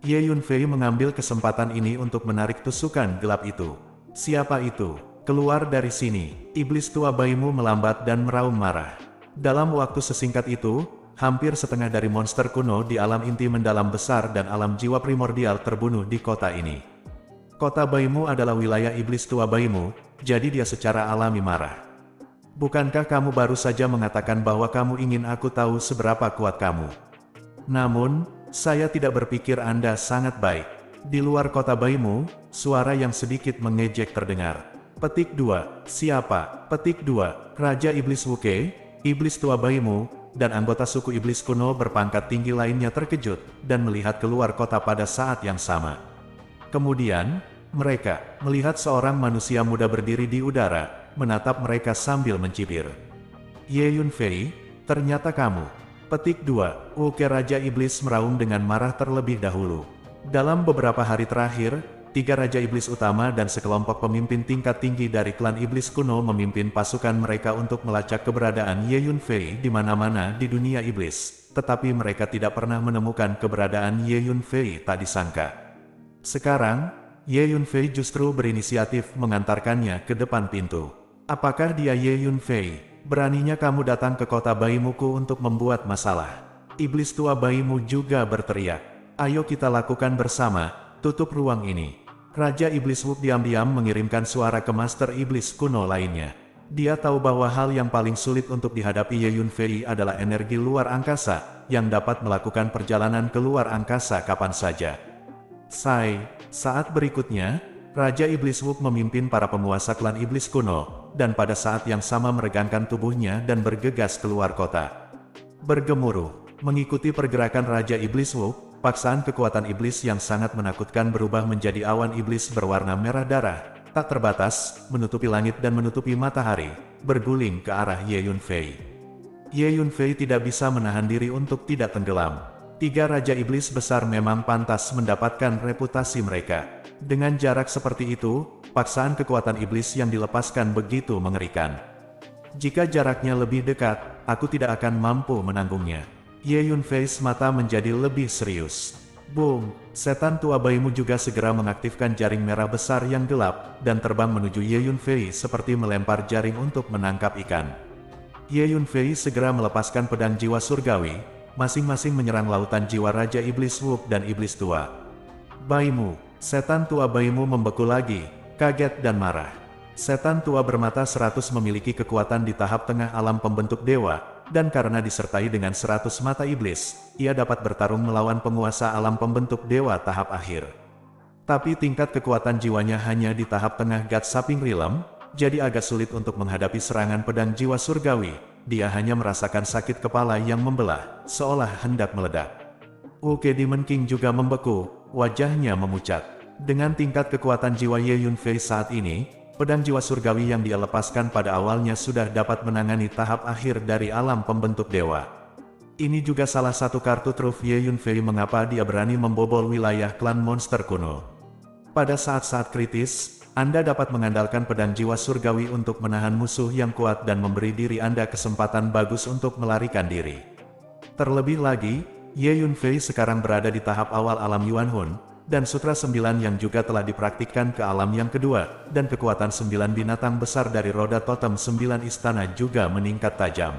Ye Yunfei mengambil kesempatan ini untuk menarik tusukan gelap itu. "Siapa itu? Keluar dari sini!" Iblis tua bayimu melambat dan meraung marah. Dalam waktu sesingkat itu, hampir setengah dari monster kuno di alam inti mendalam besar dan alam jiwa primordial terbunuh di kota ini. Kota bayimu adalah wilayah iblis tua bayimu, jadi dia secara alami marah. "Bukankah kamu baru saja mengatakan bahwa kamu ingin aku tahu seberapa kuat kamu? Namun, saya tidak berpikir Anda sangat baik." Di luar kota bayimu, suara yang sedikit mengejek terdengar. Petik 2. Siapa? Petik 2. Raja Iblis Wuke, iblis tua bayimu, dan anggota suku iblis kuno berpangkat tinggi lainnya terkejut, dan melihat keluar kota pada saat yang sama. Kemudian, mereka melihat seorang manusia muda berdiri di udara, menatap mereka sambil mencibir. "Ye Yunfei, ternyata kamu." Petik 2. Wuke Raja Iblis meraung dengan marah terlebih dahulu. Dalam beberapa hari terakhir, 3 Raja Iblis utama dan sekelompok pemimpin tingkat tinggi dari klan Iblis kuno memimpin pasukan mereka untuk melacak keberadaan Ye Yunfei di mana-mana di dunia iblis, tetapi mereka tidak pernah menemukan keberadaan Ye Yunfei tak disangka. Sekarang, Ye Yunfei justru berinisiatif mengantarkannya ke depan pintu. "Apakah dia Ye Yunfei? Beraninya kamu datang ke kota bayimuku untuk membuat masalah?" Iblis tua bayimu juga berteriak. "Ayo kita lakukan bersama, tutup ruang ini." Raja Iblis Wuk diam-diam mengirimkan suara ke Master Iblis kuno lainnya. Dia tahu bahwa hal yang paling sulit untuk dihadapi Ye Yunfei adalah energi luar angkasa, yang dapat melakukan perjalanan ke luar angkasa kapan saja. Saat berikutnya, Raja Iblis Wuk memimpin para penguasa klan iblis kuno, dan pada saat yang sama meregangkan tubuhnya dan bergegas keluar kota. Bergemuruh, mengikuti pergerakan Raja Iblis Wuk, paksaan kekuatan iblis yang sangat menakutkan berubah menjadi awan iblis berwarna merah darah, tak terbatas, menutupi langit dan menutupi matahari, berguling ke arah Ye Yunfei. Ye Yunfei tidak bisa menahan diri untuk tidak tenggelam. 3 Raja Iblis besar memang pantas mendapatkan reputasi mereka. Dengan jarak seperti itu, paksaan kekuatan iblis yang dilepaskan begitu mengerikan. "Jika jaraknya lebih dekat, aku tidak akan mampu menanggungnya." Ye Yunfei mata menjadi lebih serius. Boom! Setan tua bayimu juga segera mengaktifkan jaring merah besar yang gelap, dan terbang menuju Ye Yunfei seperti melempar jaring untuk menangkap ikan. Ye Yunfei segera melepaskan pedang jiwa surgawi, masing-masing menyerang lautan jiwa Raja Iblis Wuk dan Iblis Tua. "Bayimu!" Setan tua bayimu membeku lagi, kaget dan marah. Setan tua bermata 100 memiliki kekuatan di tahap tengah alam pembentuk dewa, dan karena disertai dengan 100 mata iblis, ia dapat bertarung melawan penguasa alam pembentuk dewa tahap akhir. Tapi tingkat kekuatan jiwanya hanya di tahap tengah God Saping Realm, jadi agak sulit untuk menghadapi serangan pedang jiwa surgawi. Dia hanya merasakan sakit kepala yang membelah, seolah hendak meledak. Wuke Demon King juga membeku, wajahnya memucat. Dengan tingkat kekuatan jiwa Ye Yunfei saat ini, pedang jiwa surgawi yang dia lepaskan pada awalnya sudah dapat menangani tahap akhir dari alam pembentuk dewa. Ini juga salah satu kartu truf Ye Yunfei mengapa dia berani membobol wilayah klan monster kuno. Pada saat-saat kritis, Anda dapat mengandalkan pedang jiwa surgawi untuk menahan musuh yang kuat dan memberi diri Anda kesempatan bagus untuk melarikan diri. Terlebih lagi, Ye Yunfei sekarang berada di tahap awal alam Yuan Hun, dan Sutra 9 yang juga telah dipraktikkan ke alam yang kedua, dan kekuatan 9 binatang besar dari roda totem 9 istana juga meningkat tajam.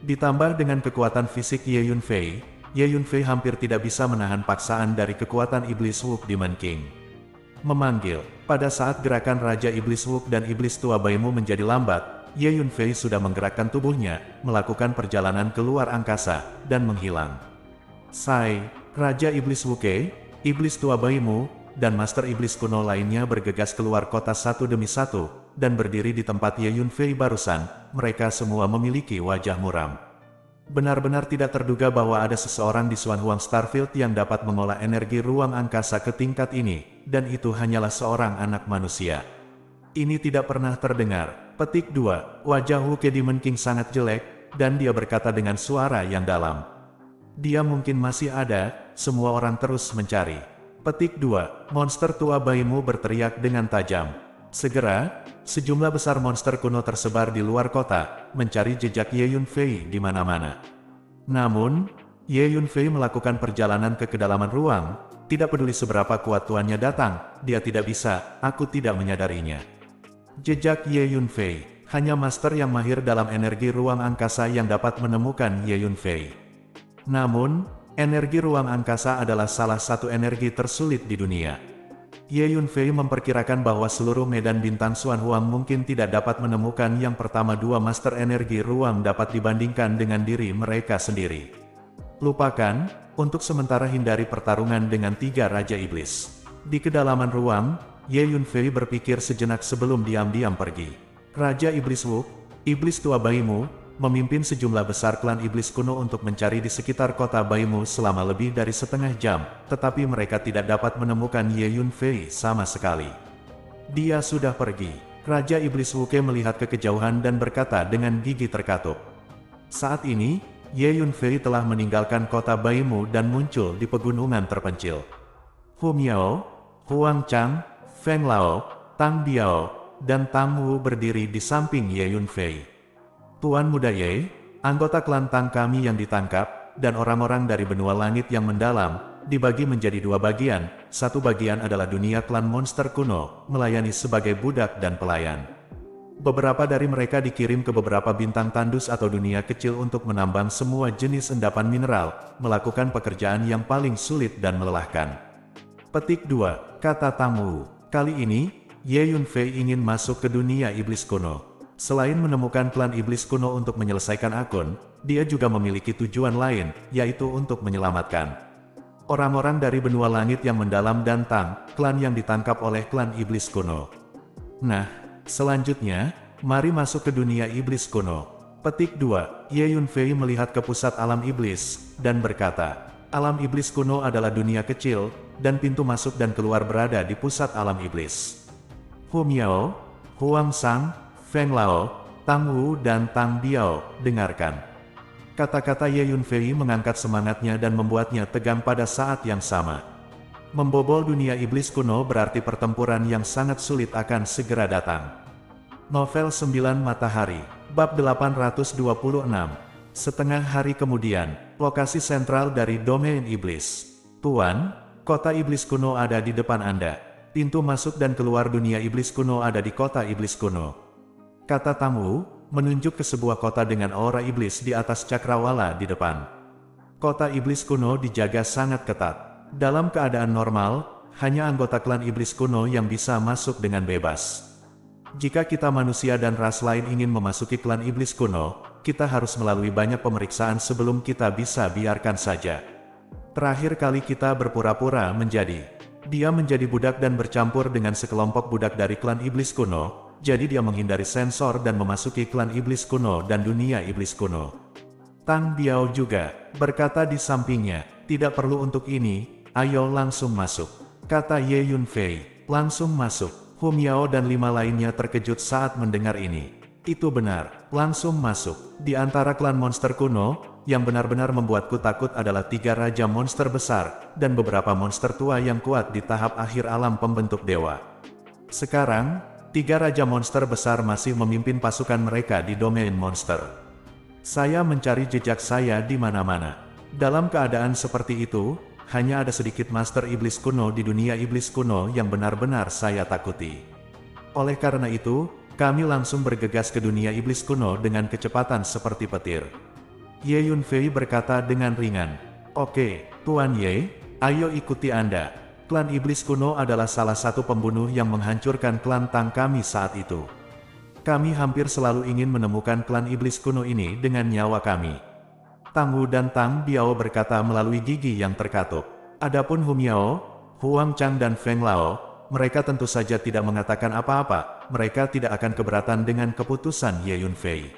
Ditambah dengan kekuatan fisik Ye Yunfei hampir tidak bisa menahan paksaan dari kekuatan Iblis Wuk Demon King. Memanggil, pada saat gerakan Raja Iblis Wuk dan Iblis Tua Baimu menjadi lambat, Ye Yunfei sudah menggerakkan tubuhnya, melakukan perjalanan keluar angkasa, dan menghilang. Sai, Raja Iblis Wuke, Iblis Tua Baimu, dan Master Iblis kuno lainnya bergegas keluar kota satu demi satu, dan berdiri di tempat Ye Yunfei barusan. Mereka semua memiliki wajah muram. Benar-benar tidak terduga bahwa ada seseorang di Xuanhuang Starfield yang dapat mengolah energi ruang angkasa ke tingkat ini, dan itu hanyalah seorang anak manusia. Ini tidak pernah terdengar. Petik 2, wajah Wuke Demon King sangat jelek, dan dia berkata dengan suara yang dalam. Dia mungkin masih ada, semua orang terus mencari. Petik 2, monster tua Baimu berteriak dengan tajam. Segera, sejumlah besar monster kuno tersebar di luar kota, mencari jejak Ye Yunfei di mana-mana. Namun, Ye Yunfei melakukan perjalanan ke kedalaman ruang, tidak peduli seberapa kuat tuannya datang, dia tidak bisa, aku tidak menyadarinya. Jejak Ye Yunfei, hanya master yang mahir dalam energi ruang angkasa yang dapat menemukan Ye Yunfei. Namun, energi ruang angkasa adalah salah satu energi tersulit di dunia. Ye Yunfei memperkirakan bahwa seluruh medan bintang Xuanhuang mungkin tidak dapat menemukan yang pertama dua master energi ruang dapat dibandingkan dengan diri mereka sendiri. Lupakan, untuk sementara hindari pertarungan dengan tiga Raja Iblis. Di kedalaman ruang, Ye Yunfei berpikir sejenak sebelum diam-diam pergi. Raja Iblis Wuk, Iblis Tua Baimu, memimpin sejumlah besar klan iblis kuno untuk mencari di sekitar kota Baimu selama lebih dari setengah jam, tetapi mereka tidak dapat menemukan Ye Yunfei sama sekali. Dia sudah pergi. Raja Iblis Wuke melihat ke kejauhan dan berkata dengan gigi terkatup. Saat ini, Ye Yunfei telah meninggalkan kota Baimu dan muncul di pegunungan terpencil. Hu Miao, Huang Chang, Feng Lao, Tang Biao, dan Tang Wu berdiri di samping Ye Yunfei. Tuan Muda Ye, anggota klan Tang kami yang ditangkap, dan orang-orang dari benua langit yang mendalam, dibagi menjadi dua bagian. Satu bagian adalah dunia klan monster kuno, melayani sebagai budak dan pelayan. Beberapa dari mereka dikirim ke beberapa bintang tandus atau dunia kecil untuk menambang semua jenis endapan mineral, melakukan pekerjaan yang paling sulit dan melelahkan. Petik 2, kata Tang Wu. Kali ini, Ye Yunfei ingin masuk ke dunia iblis kuno. Selain menemukan klan iblis kuno untuk menyelesaikan akun, dia juga memiliki tujuan lain, yaitu untuk menyelamatkan orang-orang dari benua langit yang mendalam dan Tang, klan yang ditangkap oleh klan iblis kuno. Nah, selanjutnya, mari masuk ke dunia iblis kuno. Petik 2, Ye Yunfei melihat ke pusat alam iblis, dan berkata, alam iblis kuno adalah dunia kecil, dan pintu masuk dan keluar berada di pusat alam iblis. Hu Miao, Huang Sang, Feng Lao, Tang Wu dan Tang Biao, dengarkan. Kata-kata Ye Yunfei mengangkat semangatnya dan membuatnya tegang pada saat yang sama. Membobol dunia iblis kuno berarti pertempuran yang sangat sulit akan segera datang. Novel 9 Matahari, Bab 826. Setengah hari kemudian, lokasi sentral dari domain iblis. Tuan, kota iblis kuno ada di depan Anda. Pintu masuk dan keluar dunia iblis kuno ada di kota iblis kuno. Kata Tang Wu, menunjuk ke sebuah kota dengan aura iblis di atas cakrawala di depan. Kota iblis kuno dijaga sangat ketat. Dalam keadaan normal, hanya anggota klan iblis kuno yang bisa masuk dengan bebas. Jika kita manusia dan ras lain ingin memasuki klan iblis kuno, kita harus melalui banyak pemeriksaan sebelum kita bisa biarkan saja. Terakhir kali kita berpura-pura menjadi. Dia menjadi budak dan bercampur dengan sekelompok budak dari klan iblis kuno. Jadi dia menghindari sensor dan memasuki klan iblis kuno dan dunia iblis kuno. Tang Biao juga berkata di sampingnya, tidak perlu untuk ini, ayo langsung masuk. Kata Ye Yunfei, langsung masuk. Hu Miao dan 5 lainnya terkejut saat mendengar ini. Itu benar, langsung masuk. Di antara klan monster kuno, yang benar-benar membuatku takut adalah 3 raja monster besar, dan beberapa monster tua yang kuat di tahap akhir alam pembentuk dewa. Sekarang, 3 raja monster besar masih memimpin pasukan mereka di domain monster. Saya mencari jejak saya di mana-mana. Dalam keadaan seperti itu, hanya ada sedikit master iblis kuno di dunia iblis kuno yang benar-benar saya takuti. Oleh karena itu, kami langsung bergegas ke dunia iblis kuno dengan kecepatan seperti petir. Ye Yunfei berkata dengan ringan, "Oke, Tuan Ye, ayo ikuti Anda. Klan iblis kuno adalah salah satu pembunuh yang menghancurkan klan Tang kami saat itu. Kami hampir selalu ingin menemukan klan iblis kuno ini dengan nyawa kami." Tang Wu dan Tang Biao berkata melalui gigi yang terkatup. Adapun Hu Miao, Huang Chang dan Feng Lao, mereka tentu saja tidak mengatakan apa-apa, mereka tidak akan keberatan dengan keputusan Ye Yunfei.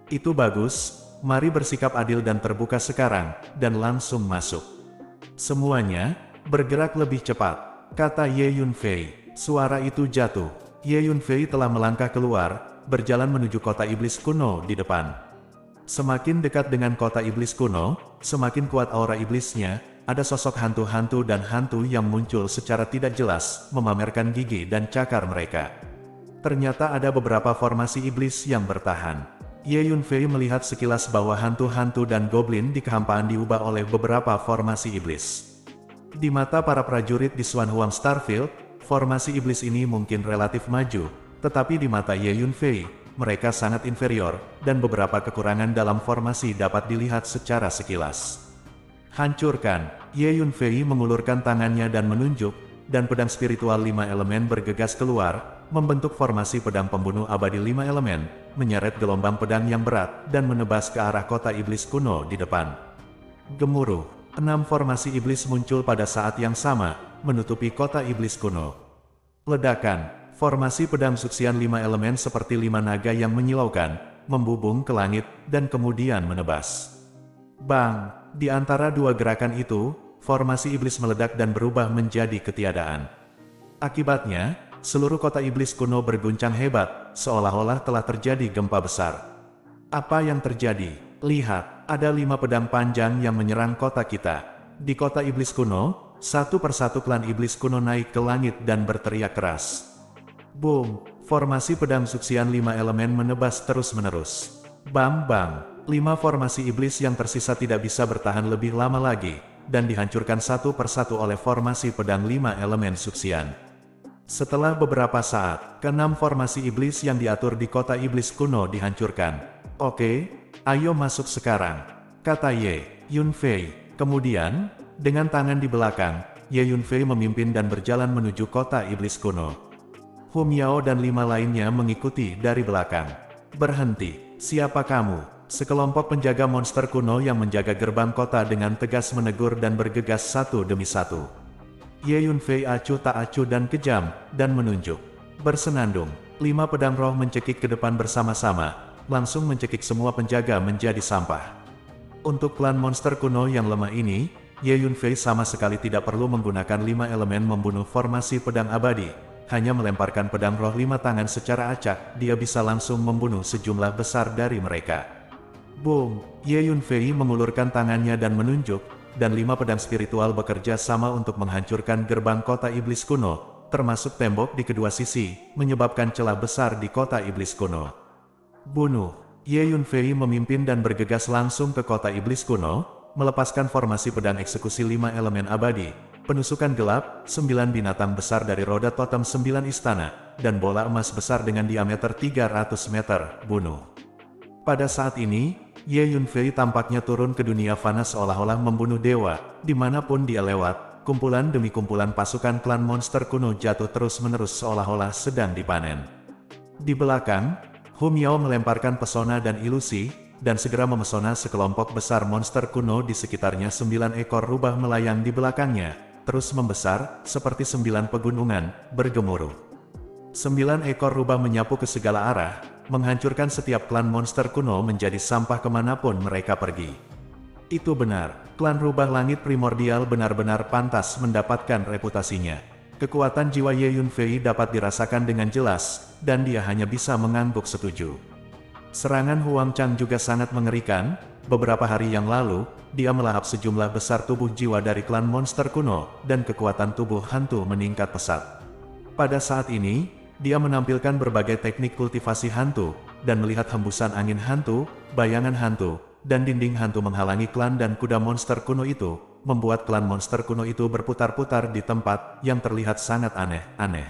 Itu bagus, mari bersikap adil dan terbuka sekarang, dan langsung masuk. Semuanya, bergerak lebih cepat, kata Ye Yunfei. Suara itu jatuh. Ye Yunfei telah melangkah keluar, berjalan menuju kota iblis kuno di depan. Semakin dekat dengan kota iblis kuno, semakin kuat aura iblisnya. Ada sosok hantu-hantu dan hantu yang muncul secara tidak jelas, memamerkan gigi dan cakar mereka. Ternyata ada beberapa formasi iblis yang bertahan. Ye Yunfei melihat sekilas bahwa hantu-hantu dan goblin di kehampaan diubah oleh beberapa formasi iblis. Di mata para prajurit di Xuanhuang Starfield, formasi iblis ini mungkin relatif maju, tetapi di mata Ye Yunfei, mereka sangat inferior, dan beberapa kekurangan dalam formasi dapat dilihat secara sekilas. Hancurkan! Ye Yunfei mengulurkan tangannya dan menunjuk, dan pedang spiritual 5 elemen bergegas keluar, membentuk formasi pedang pembunuh abadi 5 elemen, menyeret gelombang pedang yang berat, dan menebas ke arah kota iblis kuno di depan. Gemuruh! 6 formasi iblis muncul pada saat yang sama, menutupi kota iblis kuno. Ledakan! Formasi pedang suksian 5 elemen seperti 5 naga yang menyilaukan, membubung ke langit, dan kemudian menebas. Bang! Di antara dua gerakan itu, formasi iblis meledak dan berubah menjadi ketiadaan. Akibatnya, seluruh kota iblis kuno berguncang hebat, seolah-olah telah terjadi gempa besar. Apa yang terjadi? Lihat, ada 5 pedang panjang yang menyerang kota kita. Di kota iblis kuno, satu persatu klan iblis kuno naik ke langit dan berteriak keras. Boom! Formasi pedang suksian 5 elemen menebas terus-menerus. Bang! 5 formasi iblis yang tersisa tidak bisa bertahan lebih lama lagi, dan dihancurkan satu persatu oleh formasi pedang 5 elemen suksian. Setelah beberapa saat, ke-6 formasi iblis yang diatur di kota iblis kuno dihancurkan. Oke, ayo masuk sekarang, kata Ye Yunfei. Kemudian, dengan tangan di belakang, Ye Yunfei memimpin dan berjalan menuju kota iblis kuno. Hu Miao dan 5 lainnya mengikuti dari belakang. Berhenti, siapa kamu? Sekelompok penjaga monster kuno yang menjaga gerbang kota dengan tegas menegur dan bergegas satu demi satu. Ye Yunfei acuh tak acuh dan kejam, dan menunjuk. Bersenandung, 5 pedang roh mencekik ke depan bersama-sama, langsung mencekik semua penjaga menjadi sampah. Untuk klan monster kuno yang lemah ini, Ye Yunfei sama sekali tidak perlu menggunakan 5 elemen membunuh formasi pedang abadi. Hanya melemparkan pedang roh 5 tangan secara acak, dia bisa langsung membunuh sejumlah besar dari mereka. Boom! Ye Yunfei mengulurkan tangannya dan menunjuk, dan 5 pedang spiritual bekerja sama untuk menghancurkan gerbang kota iblis kuno, termasuk tembok di kedua sisi, menyebabkan celah besar di kota iblis kuno. Bunuh! Ye Yunfei memimpin dan bergegas langsung ke kota iblis kuno, melepaskan formasi pedang eksekusi 5 elemen abadi, penusukan gelap, 9 binatang besar dari roda totem 9 istana, dan bola emas besar dengan diameter 300 meter, bunuh. Pada saat ini, Ye Yunfei tampaknya turun ke dunia fana seolah-olah membunuh dewa. Dimanapun dia lewat, kumpulan demi kumpulan pasukan klan monster kuno jatuh terus-menerus seolah-olah sedang dipanen. Di belakang, Hu Miao melemparkan pesona dan ilusi, dan segera memesona sekelompok besar monster kuno di sekitarnya. 9 ekor rubah melayang di belakangnya, terus membesar, seperti 9 pegunungan, bergemuruh. 9 ekor rubah menyapu ke segala arah, menghancurkan setiap klan monster kuno menjadi sampah kemanapun mereka pergi. Itu benar, klan rubah langit primordial benar-benar pantas mendapatkan reputasinya. Kekuatan jiwa Ye Yunfei dapat dirasakan dengan jelas, dan dia hanya bisa mengangguk setuju. Serangan Huang Chang juga sangat mengerikan. Beberapa hari yang lalu, dia melahap sejumlah besar tubuh jiwa dari klan monster kuno, dan kekuatan tubuh hantu meningkat pesat. Pada saat ini, dia menampilkan berbagai teknik kultivasi hantu, dan melihat hembusan angin hantu, bayangan hantu, dan dinding hantu menghalangi klan dan kuda monster kuno itu, membuat klan monster kuno itu berputar-putar di tempat yang terlihat sangat aneh-aneh.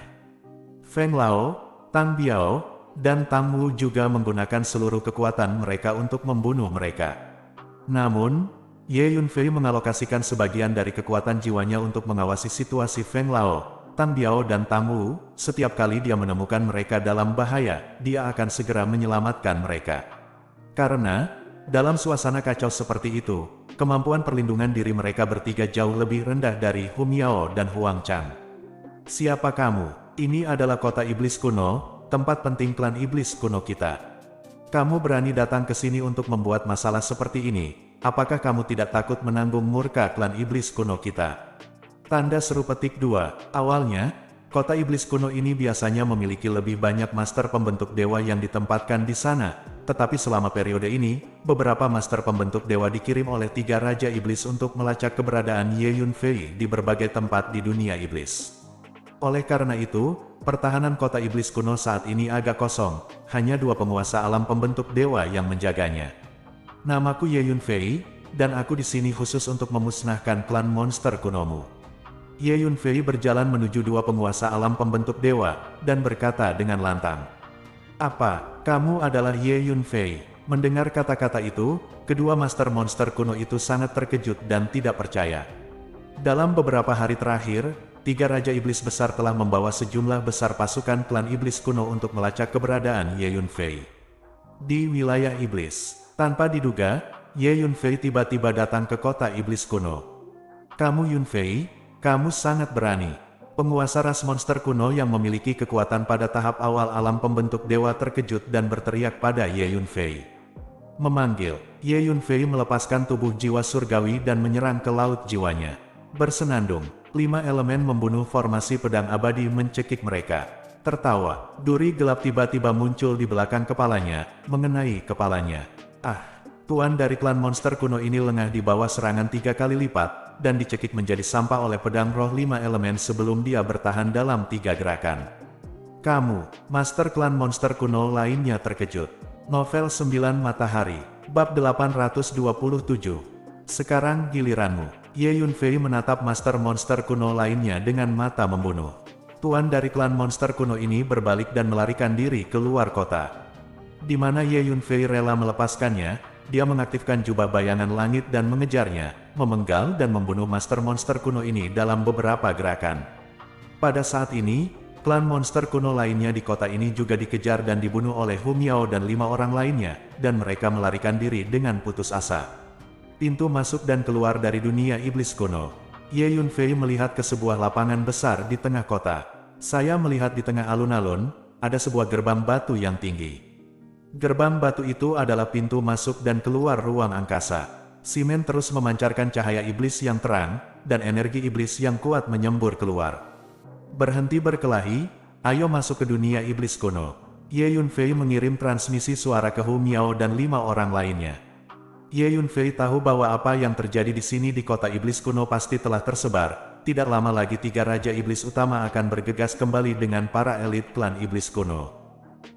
Feng Lao, Tang Biao, dan Tang Wu juga menggunakan seluruh kekuatan mereka untuk membunuh mereka. Namun, Ye Yunfei mengalokasikan sebagian dari kekuatan jiwanya untuk mengawasi situasi Feng Lao, Tang Biao dan Tang Wu. Setiap kali dia menemukan mereka dalam bahaya, dia akan segera menyelamatkan mereka. Karena, dalam suasana kacau seperti itu, kemampuan perlindungan diri mereka bertiga jauh lebih rendah dari Hu Miao dan Huang Chang. Siapa kamu? Ini adalah kota iblis kuno, tempat penting klan iblis kuno kita. Kamu berani datang ke sini untuk membuat masalah seperti ini. Apakah kamu tidak takut menanggung murka klan iblis kuno kita? Tanda seru petik 2. Awalnya, kota iblis kuno ini biasanya memiliki lebih banyak master pembentuk dewa yang ditempatkan di sana. Tetapi selama periode ini, beberapa master pembentuk dewa dikirim oleh 3 raja iblis untuk melacak keberadaan Ye Yunfei di berbagai tempat di dunia iblis. Oleh karena itu, pertahanan kota iblis kuno saat ini agak kosong, hanya 2 penguasa alam pembentuk dewa yang menjaganya. Namaku Ye Yunfei, dan aku di sini khusus untuk memusnahkan klan monster kunomu. Ye Yunfei berjalan menuju 2 penguasa alam pembentuk dewa, dan berkata dengan lantang. Apa, kamu adalah Ye Yunfei? Mendengar kata-kata itu, kedua master monster kuno itu sangat terkejut dan tidak percaya. Dalam beberapa hari terakhir, 3 raja iblis besar telah membawa sejumlah besar pasukan klan iblis kuno untuk melacak keberadaan Ye Yunfei. Di wilayah iblis, tanpa diduga, Ye Yunfei tiba-tiba datang ke kota iblis kuno. Kamu Yunfei? Kamu sangat berani. Penguasa ras monster kuno yang memiliki kekuatan pada tahap awal alam pembentuk dewa terkejut dan berteriak pada Ye Yunfei. Memanggil, Ye Yunfei melepaskan tubuh jiwa surgawi dan menyerang ke laut jiwanya. Bersenandung, 5 elemen membunuh formasi pedang abadi mencekik mereka. Tertawa, duri gelap tiba-tiba muncul di belakang kepalanya, mengenai kepalanya. Tuan dari klan monster kuno ini lengah di bawah serangan 3 kali lipat, dan dicekik menjadi sampah oleh pedang roh 5 elemen sebelum dia bertahan dalam 3 gerakan. Kamu, master klan monster kuno lainnya terkejut. Novel 9 Matahari, bab 827. Sekarang giliranmu. Ye Yunfei menatap master monster kuno lainnya dengan mata membunuh. Tuan dari klan monster kuno ini berbalik dan melarikan diri keluar kota. Di mana Ye Yunfei rela melepaskannya, dia mengaktifkan jubah bayangan langit dan mengejarnya, memenggal dan membunuh master monster kuno ini dalam beberapa gerakan. Pada saat ini, klan monster kuno lainnya di kota ini juga dikejar dan dibunuh oleh Hu Miao dan 5 orang lainnya, dan mereka melarikan diri dengan putus asa. Pintu masuk dan keluar dari dunia iblis kuno. Ye Yunfei melihat ke sebuah lapangan besar di tengah kota. Saya melihat di tengah alun-alun, ada sebuah gerbang batu yang tinggi. Gerbang batu itu adalah pintu masuk dan keluar ruang angkasa. Simen terus memancarkan cahaya iblis yang terang, dan energi iblis yang kuat menyembur keluar. Berhenti berkelahi, ayo masuk ke dunia iblis kuno. Ye Yunfei mengirim transmisi suara ke Hu Miao dan 5 orang lainnya. Ye Yunfei tahu bahwa apa yang terjadi di sini di kota iblis kuno pasti telah tersebar. Tidak lama lagi 3 raja iblis utama akan bergegas kembali dengan para elit klan iblis kuno.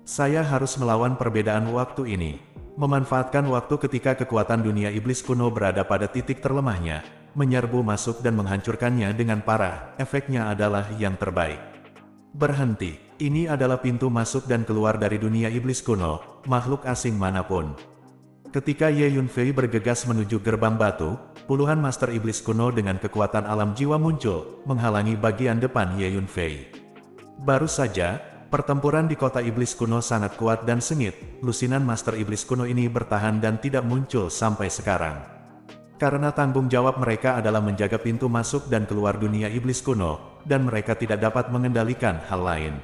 Saya harus melawan perbedaan waktu ini. Memanfaatkan waktu ketika kekuatan dunia iblis kuno berada pada titik terlemahnya, menyerbu masuk dan menghancurkannya dengan parah, efeknya adalah yang terbaik. Berhenti, ini adalah pintu masuk dan keluar dari dunia iblis kuno, makhluk asing manapun. Ketika Ye Yunfei bergegas menuju gerbang batu, puluhan master iblis kuno dengan kekuatan alam jiwa muncul, menghalangi bagian depan Ye Yunfei. Baru saja, pertempuran di kota iblis kuno sangat kuat dan sengit. Lusinan master iblis kuno ini bertahan dan tidak muncul sampai sekarang. Karena tanggung jawab mereka adalah menjaga pintu masuk dan keluar dunia iblis kuno, dan mereka tidak dapat mengendalikan hal lain.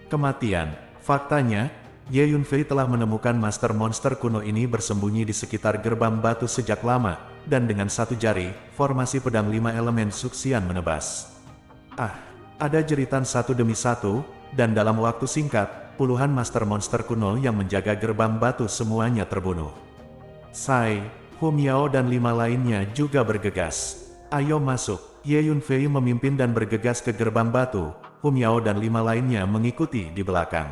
Kematian. Faktanya, Ye Yunfei telah menemukan master monster kuno ini bersembunyi di sekitar gerbang batu sejak lama, dan dengan satu jari, formasi pedang 5 elemen Suxian menebas. Ada jeritan satu demi satu, dan dalam waktu singkat, puluhan master monster kuno yang menjaga gerbang batu semuanya terbunuh. Sai, Hu Miao dan 5 lainnya juga bergegas. Ayo masuk. Ye Yunfei memimpin dan bergegas ke gerbang batu. Hu Miao dan 5 lainnya mengikuti di belakang.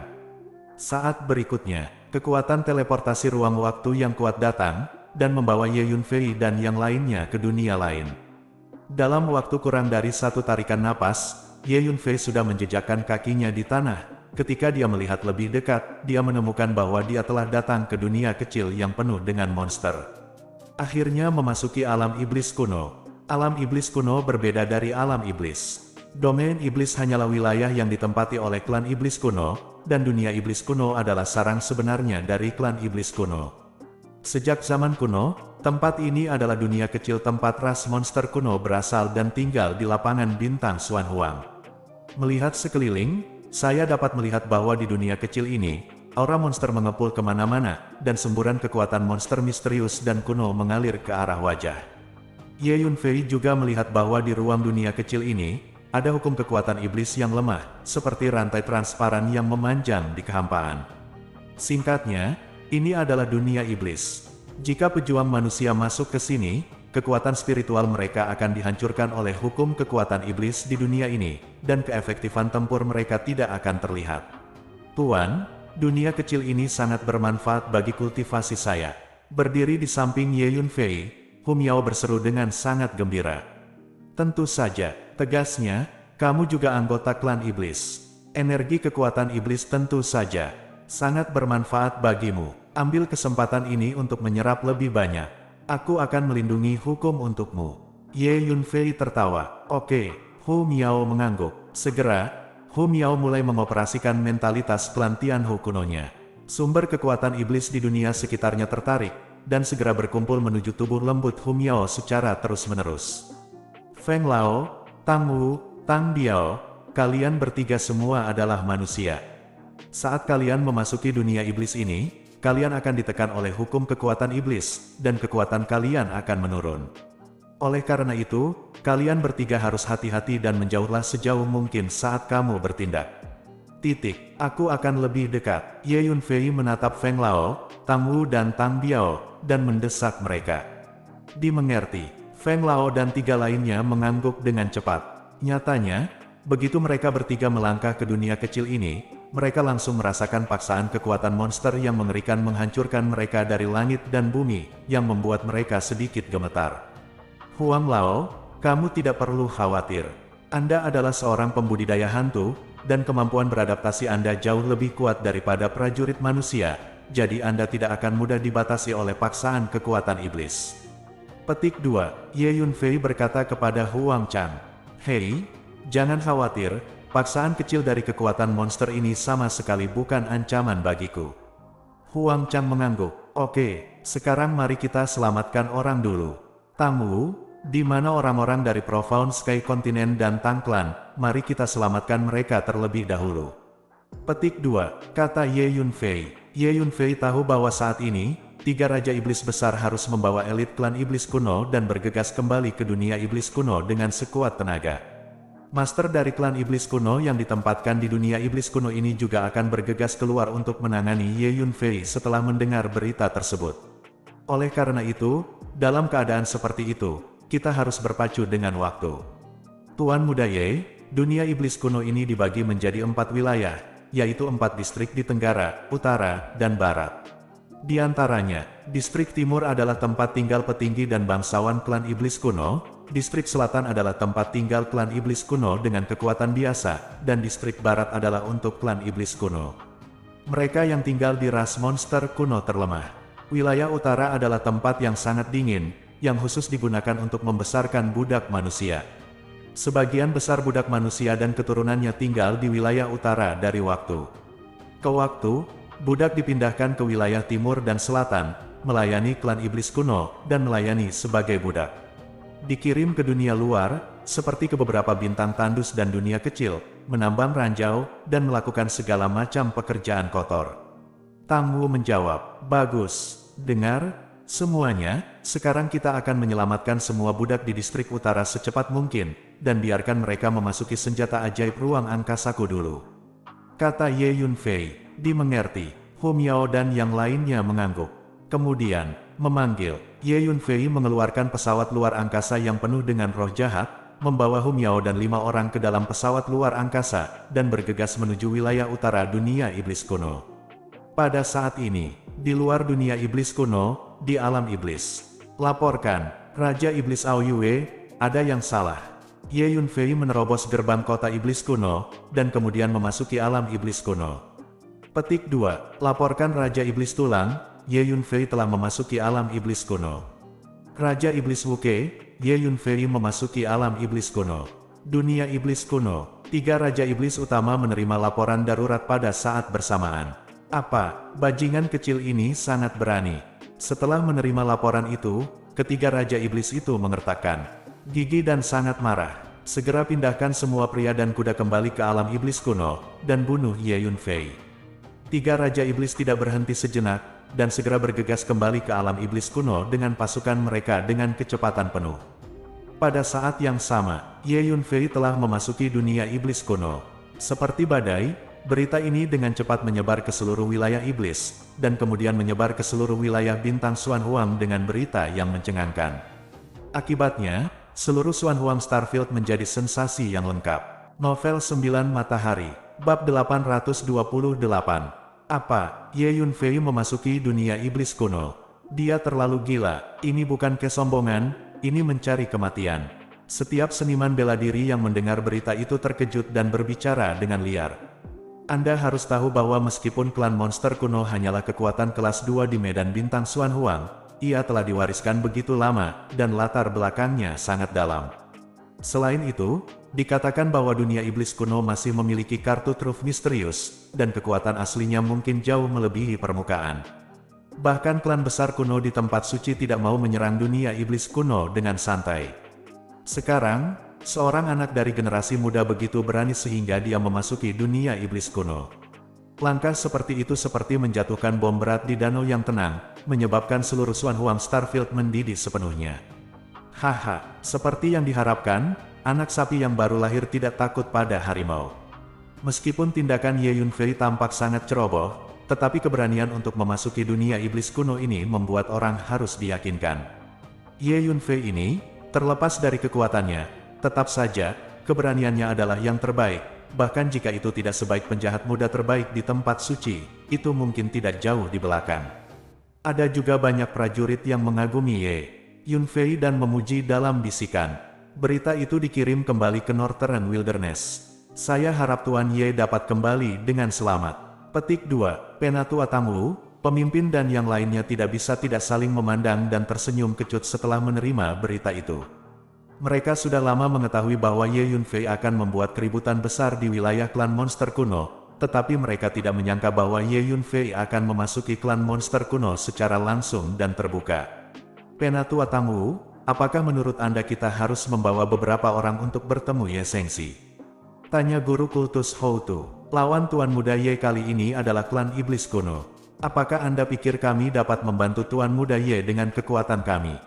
Saat berikutnya, kekuatan teleportasi ruang waktu yang kuat datang, dan membawa Ye Yunfei dan yang lainnya ke dunia lain. Dalam waktu kurang dari 1 tarikan napas, Ye Yunfei sudah menjejakkan kakinya di tanah. Ketika dia melihat lebih dekat, dia menemukan bahwa dia telah datang ke dunia kecil yang penuh dengan monster. Akhirnya memasuki alam iblis kuno. Alam iblis kuno berbeda dari alam iblis. Domain iblis hanyalah wilayah yang ditempati oleh klan iblis kuno, dan dunia iblis kuno adalah sarang sebenarnya dari klan iblis kuno. Sejak zaman kuno, tempat ini adalah dunia kecil tempat ras monster kuno berasal dan tinggal di lapangan bintang Xuan Huang. Melihat sekeliling, saya dapat melihat bahwa di dunia kecil ini, aura monster mengepul kemana-mana, dan semburan kekuatan monster misterius dan kuno mengalir ke arah wajah. Ye Yunfei juga melihat bahwa di ruang dunia kecil ini, ada hukum kekuatan iblis yang lemah, seperti rantai transparan yang memanjang di kehampaan. Singkatnya, ini adalah dunia iblis. Jika pejuang manusia masuk ke sini, kekuatan spiritual mereka akan dihancurkan oleh hukum kekuatan iblis di dunia ini, dan keefektifan tempur mereka tidak akan terlihat. Tuan, dunia kecil ini sangat bermanfaat bagi kultivasi saya. Berdiri di samping Ye Yunfei, Hu Miao berseru dengan sangat gembira. Tentu saja, tegasnya, kamu juga anggota klan iblis. Energi kekuatan iblis tentu saja sangat bermanfaat bagimu. Ambil kesempatan ini untuk menyerap lebih banyak. Aku akan melindungi hukum untukmu. Ye Yunfei tertawa. Oke, Hu Miao mengangguk. Segera, Hu Miao mulai mengoperasikan mentalitas klan Tianhu kunonya. Sumber kekuatan iblis di dunia sekitarnya tertarik, dan segera berkumpul menuju tubuh lembut Hu Miao secara terus-menerus. Feng Lao, Tang Wu, Tang Biao, kalian bertiga semua adalah manusia. Saat kalian memasuki dunia iblis ini, kalian akan ditekan oleh hukum kekuatan iblis, dan kekuatan kalian akan menurun. Oleh karena itu, kalian bertiga harus hati-hati dan menjauhlah sejauh mungkin saat kamu bertindak. Aku akan lebih dekat. Ye Yunfei menatap Feng Lao, Tang Wu dan Tang Biao, dan mendesak mereka. Dimengerti, Feng Lao dan 3 lainnya mengangguk dengan cepat. Nyatanya, begitu mereka bertiga melangkah ke dunia kecil ini, mereka langsung merasakan paksaan kekuatan monster yang mengerikan menghancurkan mereka dari langit dan bumi, yang membuat mereka sedikit gemetar. Huang Lao, kamu tidak perlu khawatir. Anda adalah seorang pembudidaya hantu, dan kemampuan beradaptasi Anda jauh lebih kuat daripada prajurit manusia, jadi Anda tidak akan mudah dibatasi oleh paksaan kekuatan iblis. Petik 2, Ye Yunfei berkata kepada Huang Chang. Hei, jangan khawatir. Paksaan kecil dari kekuatan monster ini sama sekali bukan ancaman bagiku. Huang Chang mengangguk. Oke, sekarang mari kita selamatkan orang dulu. Tang Wu, di mana orang-orang dari Profound Sky Continent dan Tang Clan, mari kita selamatkan mereka terlebih dahulu. Petik 2, kata Ye Yunfei. Ye Yunfei tahu bahwa saat ini, 3 Raja Iblis besar harus membawa elit klan iblis kuno dan bergegas kembali ke dunia iblis kuno dengan sekuat tenaga. Master dari klan iblis kuno yang ditempatkan di dunia iblis kuno ini juga akan bergegas keluar untuk menangani Ye Yunfei setelah mendengar berita tersebut. Oleh karena itu, dalam keadaan seperti itu, kita harus berpacu dengan waktu. Tuan Muda Ye, dunia iblis kuno ini dibagi menjadi 4 wilayah, yaitu 4 distrik di Tenggara, Utara, dan Barat. Di antaranya, distrik timur adalah tempat tinggal petinggi dan bangsawan klan iblis kuno, distrik selatan adalah tempat tinggal klan iblis kuno dengan kekuatan biasa, dan distrik barat adalah untuk klan iblis kuno. Mereka yang tinggal di ras monster kuno terlemah. Wilayah utara adalah tempat yang sangat dingin, yang khusus digunakan untuk membesarkan budak manusia. Sebagian besar budak manusia dan keturunannya tinggal di wilayah utara dari waktu ke waktu. Budak dipindahkan ke wilayah timur dan selatan, melayani klan iblis kuno, dan melayani sebagai budak. Dikirim ke dunia luar, seperti ke beberapa bintang tandus dan dunia kecil, menambang ranjau, dan melakukan segala macam pekerjaan kotor. Tang Wu menjawab, bagus, dengar, semuanya, sekarang kita akan menyelamatkan semua budak di distrik utara secepat mungkin, dan biarkan mereka memasuki senjata ajaib ruang angkasaku dulu. Kata Ye Yunfei. Dimengerti, Hu Miao dan yang lainnya mengangguk. Kemudian, memanggil, Ye Yunfei mengeluarkan pesawat luar angkasa yang penuh dengan roh jahat, membawa Hu Miao dan 5 orang ke dalam pesawat luar angkasa, dan bergegas menuju wilayah utara dunia iblis kuno. Pada saat ini, di luar dunia iblis kuno, di alam iblis. Laporkan, Raja Iblis Ao Yue, ada yang salah. Ye Yunfei menerobos gerbang kota iblis kuno, dan kemudian memasuki alam iblis kuno. Petik 2. Laporkan Raja Iblis Tulang, Ye Yunfei telah memasuki alam iblis kuno. Raja Iblis Wuke, Ye Yunfei memasuki alam iblis kuno. Dunia iblis kuno, 3 Raja Iblis utama menerima laporan darurat pada saat bersamaan. Apa, bajingan kecil ini sangat berani. Setelah menerima laporan itu, ketiga Raja Iblis itu mengertakkan gigi dan sangat marah. Segera pindahkan semua pria dan kuda kembali ke alam iblis kuno, dan bunuh Ye Yunfei. 3 Raja Iblis tidak berhenti sejenak, dan segera bergegas kembali ke alam iblis kuno dengan pasukan mereka dengan kecepatan penuh. Pada saat yang sama, Ye Yunfei telah memasuki dunia iblis kuno. Seperti badai, berita ini dengan cepat menyebar ke seluruh wilayah iblis, dan kemudian menyebar ke seluruh wilayah bintang Xuan Huang dengan berita yang mencengangkan. Akibatnya, seluruh Xuan Huang Starfield menjadi sensasi yang lengkap. Novel 9 Matahari, Bab 828. Apa, Ye Yunfei memasuki dunia iblis kuno? Dia terlalu gila, ini bukan kesombongan, ini mencari kematian. Setiap seniman bela diri yang mendengar berita itu terkejut dan berbicara dengan liar. Anda harus tahu bahwa meskipun klan monster kuno hanyalah kekuatan kelas 2 di medan bintang Xuan Huang, ia telah diwariskan begitu lama, dan latar belakangnya sangat dalam. Selain itu, dikatakan bahwa dunia iblis kuno masih memiliki kartu truf misterius, dan kekuatan aslinya mungkin jauh melebihi permukaan. Bahkan klan besar kuno di tempat suci tidak mau menyerang dunia iblis kuno dengan santai. Sekarang, seorang anak dari generasi muda begitu berani sehingga dia memasuki dunia iblis kuno. Langkah seperti itu seperti menjatuhkan bom berat di danau yang tenang, menyebabkan seluruh Xuan Huang Starfield mendidih sepenuhnya. Haha, seperti yang diharapkan, anak sapi yang baru lahir tidak takut pada harimau. Meskipun tindakan Ye Yunfei tampak sangat ceroboh, tetapi keberanian untuk memasuki dunia iblis kuno ini membuat orang harus diyakinkan. Ye Yunfei ini, terlepas dari kekuatannya, tetap saja, keberaniannya adalah yang terbaik, bahkan jika itu tidak sebaik penjahat muda terbaik di tempat suci, itu mungkin tidak jauh di belakang. Ada juga banyak prajurit yang mengagumi Ye Yunfei dan memuji dalam bisikan. Berita itu dikirim kembali ke Northern Wilderness. Saya harap Tuan Ye dapat kembali dengan selamat. Petik 2. Penatua Tamu, pemimpin dan yang lainnya tidak saling memandang dan tersenyum kecut setelah menerima berita itu. Mereka sudah lama mengetahui bahwa Ye Yunfei akan membuat keributan besar di wilayah klan monster kuno, tetapi mereka tidak menyangka bahwa Ye Yunfei akan memasuki klan monster kuno secara langsung dan terbuka. Penatua Tamu, apakah menurut Anda kita harus membawa beberapa orang untuk bertemu Ye Shengxi? Tanya guru kultus Houtu. Lawan Tuan Muda Ye kali ini adalah klan iblis kuno. Apakah Anda pikir kami dapat membantu Tuan Muda Ye dengan kekuatan kami?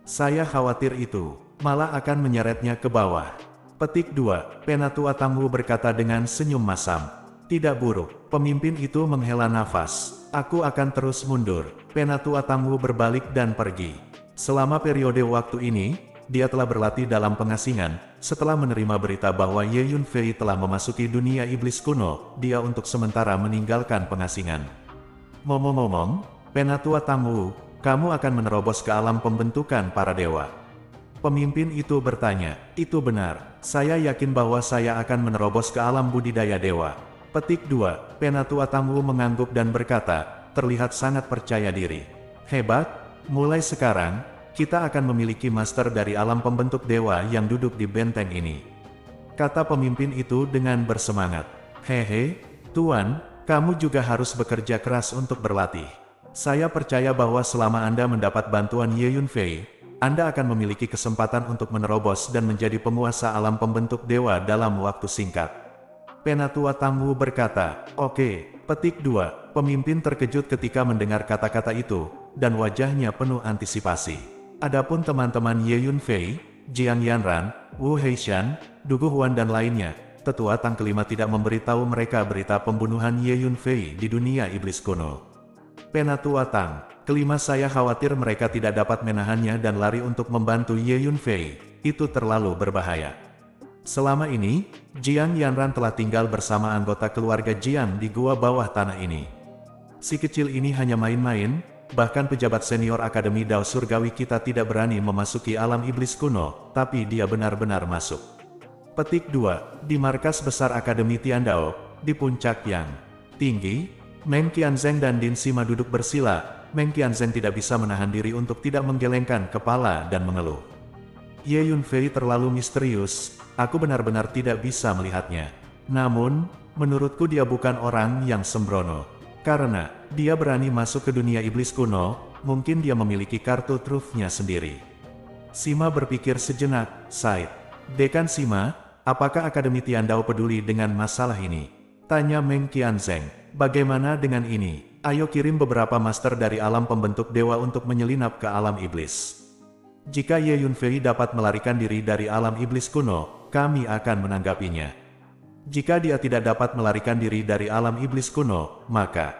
Saya khawatir itu malah akan menyeretnya ke bawah. Petik 2. Penatua Tamu berkata dengan senyum masam. Tidak buruk. Pemimpin itu menghela nafas. Aku akan terus mundur. Penatua Tamu berbalik dan pergi. Selama periode waktu ini, dia telah berlatih dalam pengasingan. Setelah menerima berita bahwa Ye Yunfei telah memasuki dunia iblis kuno, dia untuk sementara meninggalkan pengasingan. Ngomong-ngomong, Penatua Tamu, kamu akan menerobos ke alam pembentukan para dewa. Pemimpin itu bertanya. Itu benar. Saya yakin bahwa saya akan menerobos ke alam budidaya dewa. Petik 2. Penatua Tamu mengangguk dan berkata, terlihat sangat percaya diri. Hebat, mulai sekarang, kita akan memiliki master dari alam pembentuk dewa yang duduk di benteng ini. Kata pemimpin itu dengan bersemangat. Hehe, Tuan, kamu juga harus bekerja keras untuk berlatih. Saya percaya bahwa selama Anda mendapat bantuan Ye Yunfei, Anda akan memiliki kesempatan untuk menerobos dan menjadi penguasa alam pembentuk dewa dalam waktu singkat. Penatua Tamu berkata, oke. Petik 2. Pemimpin terkejut ketika mendengar kata-kata itu, dan wajahnya penuh antisipasi. Adapun teman-teman Ye Yunfei, Jiang Yanran, Wu Heishan, Dugu Huan dan lainnya, tetua Tang kelima tidak memberitahu mereka berita pembunuhan Ye Yunfei di dunia iblis kuno. Penatua Tang kelima, saya khawatir mereka tidak dapat menahannya dan lari untuk membantu Ye Yunfei. itu terlalu berbahaya. Selama ini, Jiang Yanran telah tinggal bersama anggota keluarga Jiang di gua bawah tanah ini. Si kecil ini hanya main-main, bahkan pejabat senior Akademi Dao Surgawi kita tidak berani memasuki alam iblis kuno, tapi dia benar-benar masuk. Petik 2. Di markas besar Akademi Tiandao, di puncak yang tinggi, Meng Qianzheng dan Din Sima duduk bersila. Meng Qianzheng tidak bisa menahan diri untuk tidak menggelengkan kepala dan mengeluh. Ye Yunfei terlalu misterius, aku benar-benar tidak bisa melihatnya. Namun, menurutku dia bukan orang yang sembrono. Karena, dia berani masuk ke dunia iblis kuno, mungkin dia memiliki kartu trufnya sendiri. Sima berpikir sejenak, Said. Dekan Sima, apakah Akademi Tiandao peduli dengan masalah ini? Tanya Meng Qianzheng. Bagaimana dengan ini? Ayo kirim beberapa master dari alam pembentuk dewa untuk menyelinap ke alam iblis. Jika Ye Yunfei dapat melarikan diri dari alam iblis kuno, kami akan menanggapinya. Jika dia tidak dapat melarikan diri dari alam iblis kuno, maka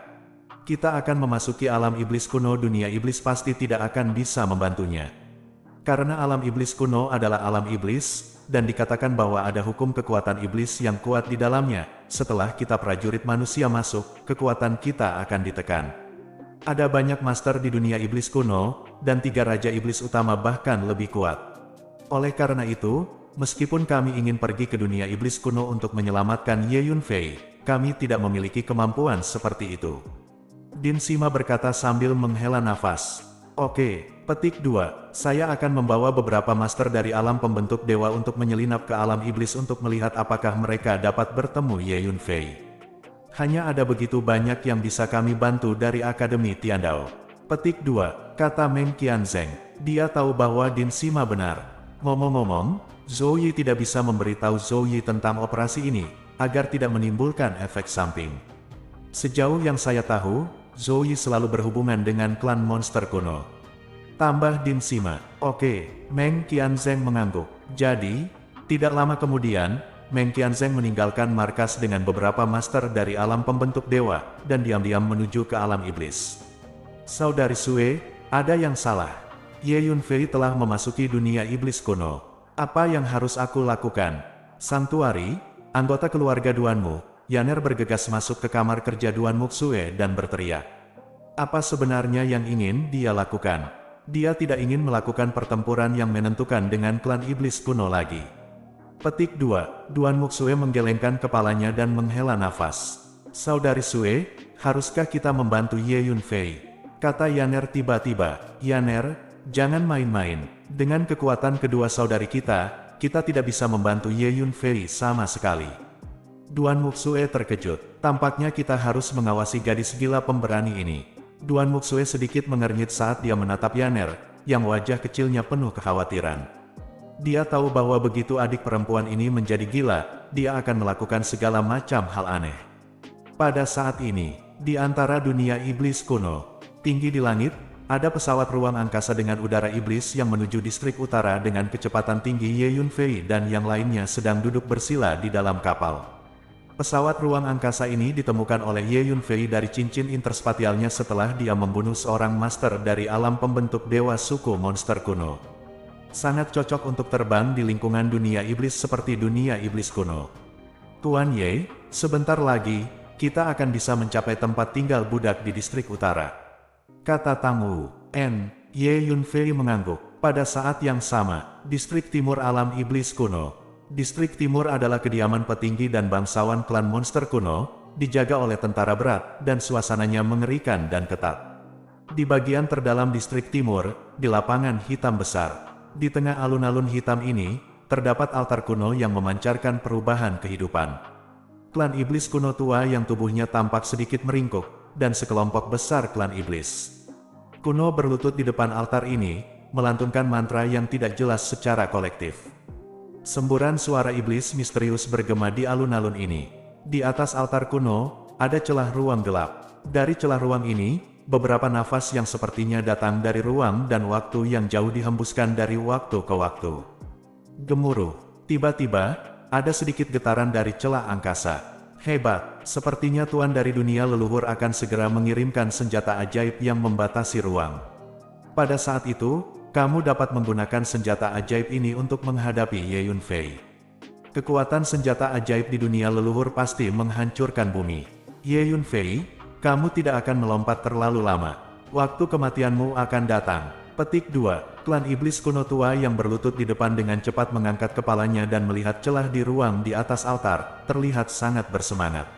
kita akan memasuki alam iblis kuno. Dunia iblis pasti tidak akan bisa membantunya. Karena alam iblis kuno adalah alam iblis, dan dikatakan bahwa ada hukum kekuatan iblis yang kuat di dalamnya. Setelah kita prajurit manusia masuk, kekuatan kita akan ditekan. Ada banyak master di dunia iblis kuno, dan 3 raja iblis utama bahkan lebih kuat. Oleh karena itu, meskipun kami ingin pergi ke dunia iblis kuno untuk menyelamatkan Ye Yunfei, kami tidak memiliki kemampuan seperti itu. Din Sima berkata sambil menghela nafas. Oke, petik 2. Saya akan membawa beberapa master dari alam pembentuk dewa untuk menyelinap ke alam iblis untuk melihat apakah mereka dapat bertemu Ye Yunfei. Hanya ada begitu banyak yang bisa kami bantu dari Akademi Tiandao. Petik 2. Kata Meng Qianzheng. Dia tahu bahwa Din Sima benar. Ngomong-ngomong, Zhou Yi tidak bisa memberitahu Zhou Yi tentang operasi ini, agar tidak menimbulkan efek samping. Sejauh yang saya tahu, Zhou Yi selalu berhubungan dengan klan monster kuno. Tambah Din Sima. Oke, Meng Qianzheng mengangguk. Jadi, tidak lama kemudian, Meng Qianzheng meninggalkan markas dengan beberapa master dari alam pembentuk dewa, dan diam-diam menuju ke alam iblis. Saudari Sue, ada yang salah. Ye Yunfei telah memasuki dunia iblis kuno. Apa yang harus aku lakukan? Santuari, anggota keluarga Duanmu, Yaner bergegas masuk ke kamar kerja Duanmu Sue dan berteriak. Apa sebenarnya yang ingin dia lakukan? Dia tidak ingin melakukan pertempuran yang menentukan dengan klan iblis kuno lagi. Petik 2. Duanmu Sue menggelengkan kepalanya dan menghela nafas. Saudari Sue, haruskah kita membantu Ye Yunfei? Kata Yaner tiba-tiba. Yaner, jangan main-main. Dengan kekuatan kedua saudari kita tidak bisa membantu Ye Yunfei sama sekali. Duanmu Sue terkejut. Tampaknya kita harus mengawasi gadis gila pemberani ini. Duanmu Sue sedikit mengernyit saat dia menatap Yaner, yang wajah kecilnya penuh kekhawatiran. Dia tahu bahwa begitu adik perempuan ini menjadi gila, dia akan melakukan segala macam hal aneh. Pada saat ini, di antara dunia iblis kuno, tinggi di langit, ada pesawat ruang angkasa dengan udara iblis yang menuju distrik utara dengan kecepatan tinggi. Ye Yunfei dan yang lainnya sedang duduk bersila di dalam kapal. Pesawat ruang angkasa ini ditemukan oleh Ye Yunfei dari cincin interspatialnya setelah dia membunuh seorang master dari alam pembentuk dewa suku monster kuno. Sangat cocok untuk terbang di lingkungan dunia iblis seperti dunia iblis kuno. Tuan Ye, sebentar lagi, kita akan bisa mencapai tempat tinggal budak di distrik utara. Kata Tang Wu. Ye Yunfei mengangguk. Pada saat yang sama, distrik timur alam iblis kuno. Distrik timur adalah kediaman petinggi dan bangsawan klan monster kuno, dijaga oleh tentara berat, dan suasananya mengerikan dan ketat. Di bagian terdalam distrik timur, di lapangan hitam besar. Di tengah alun-alun hitam ini, terdapat altar kuno yang memancarkan perubahan kehidupan. Klan iblis kuno tua yang tubuhnya tampak sedikit meringkuk, dan sekelompok besar klan iblis kuno berlutut di depan altar ini, melantunkan mantra yang tidak jelas secara kolektif. Semburan suara iblis misterius bergema di alun-alun ini. Di atas altar kuno, ada celah ruang gelap. Dari celah ruang ini, beberapa nafas yang sepertinya datang dari ruang dan waktu yang jauh dihembuskan dari waktu ke waktu. Gemuruh. Tiba-tiba, ada sedikit getaran dari celah angkasa. Hebat, sepertinya tuan dari dunia leluhur akan segera mengirimkan senjata ajaib yang membatasi ruang. Pada saat itu, kamu dapat menggunakan senjata ajaib ini untuk menghadapi Ye Yunfei. Kekuatan senjata ajaib di dunia leluhur pasti menghancurkan bumi. Ye Yunfei, kamu tidak akan melompat terlalu lama. Waktu kematianmu akan datang. Petik 2. Klan iblis kuno tua yang berlutut di depan dengan cepat mengangkat kepalanya dan melihat celah di ruang di atas altar, terlihat sangat bersemangat.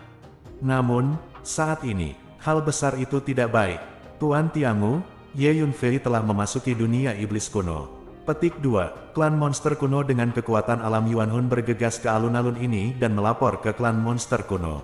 Namun, saat ini, hal besar itu tidak baik. Tuan Tiangu, Ye Yunfei telah memasuki dunia iblis kuno. Petik 2. Klan monster kuno dengan kekuatan alam Yuanhun bergegas ke alun-alun ini dan melapor ke klan monster kuno.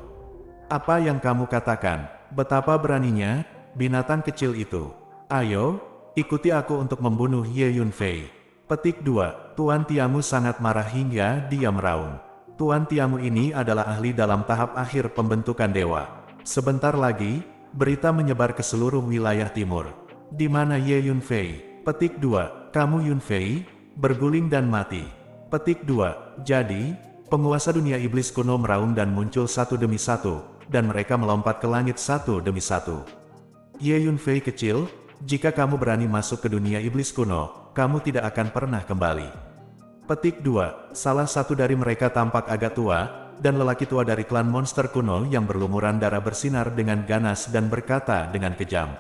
Apa yang kamu katakan? Betapa beraninya, binatang kecil itu. Ayo, ikuti aku untuk membunuh Ye Yunfei. Petik 2. Tuan Tiangu sangat marah hingga dia meraung. Tuan Tiangu ini adalah ahli dalam tahap akhir pembentukan dewa. Sebentar lagi, berita menyebar ke seluruh wilayah timur. Di mana Ye Yunfei? Petik 2. Kamu Yunfei, berguling dan mati. Petik 2. Jadi, penguasa dunia iblis kuno meraung dan muncul satu demi satu, dan mereka melompat ke langit satu demi satu. Ye Yunfei kecil, jika kamu berani masuk ke dunia iblis kuno, kamu tidak akan pernah kembali. Petik 2. Salah satu dari mereka tampak agak tua, dan lelaki tua dari klan monster kuno yang berlumuran darah bersinar dengan ganas dan berkata dengan kejam.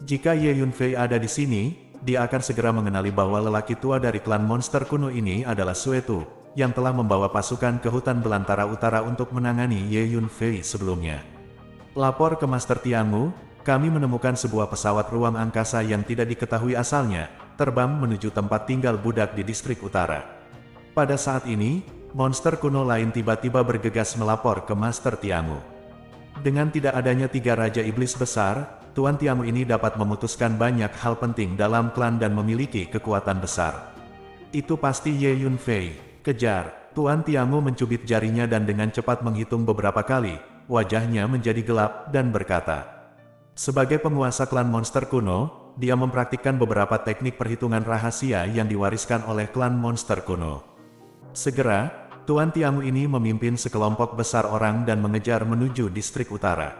Jika Ye Yunfei ada di sini, dia akan segera mengenali bahwa lelaki tua dari klan monster kuno ini adalah Suetu, yang telah membawa pasukan ke hutan belantara utara untuk menangani Ye Yunfei sebelumnya. Lapor ke Master Tiangu, kami menemukan sebuah pesawat ruang angkasa yang tidak diketahui asalnya, terbang menuju tempat tinggal budak di distrik utara. Pada saat ini, monster kuno lain tiba-tiba bergegas melapor ke Master Tiangu. Dengan tidak adanya 3 raja iblis besar, Tuan Tiangu ini dapat memutuskan banyak hal penting dalam klan dan memiliki kekuatan besar. Itu pasti Ye Yunfei. Kejar. Tuan Tiangu mencubit jarinya dan dengan cepat menghitung beberapa kali, wajahnya menjadi gelap dan berkata. Sebagai penguasa klan monster kuno, dia mempraktikkan beberapa teknik perhitungan rahasia yang diwariskan oleh klan monster kuno. Segera, Tuan Tiangu ini memimpin sekelompok besar orang dan mengejar menuju distrik utara.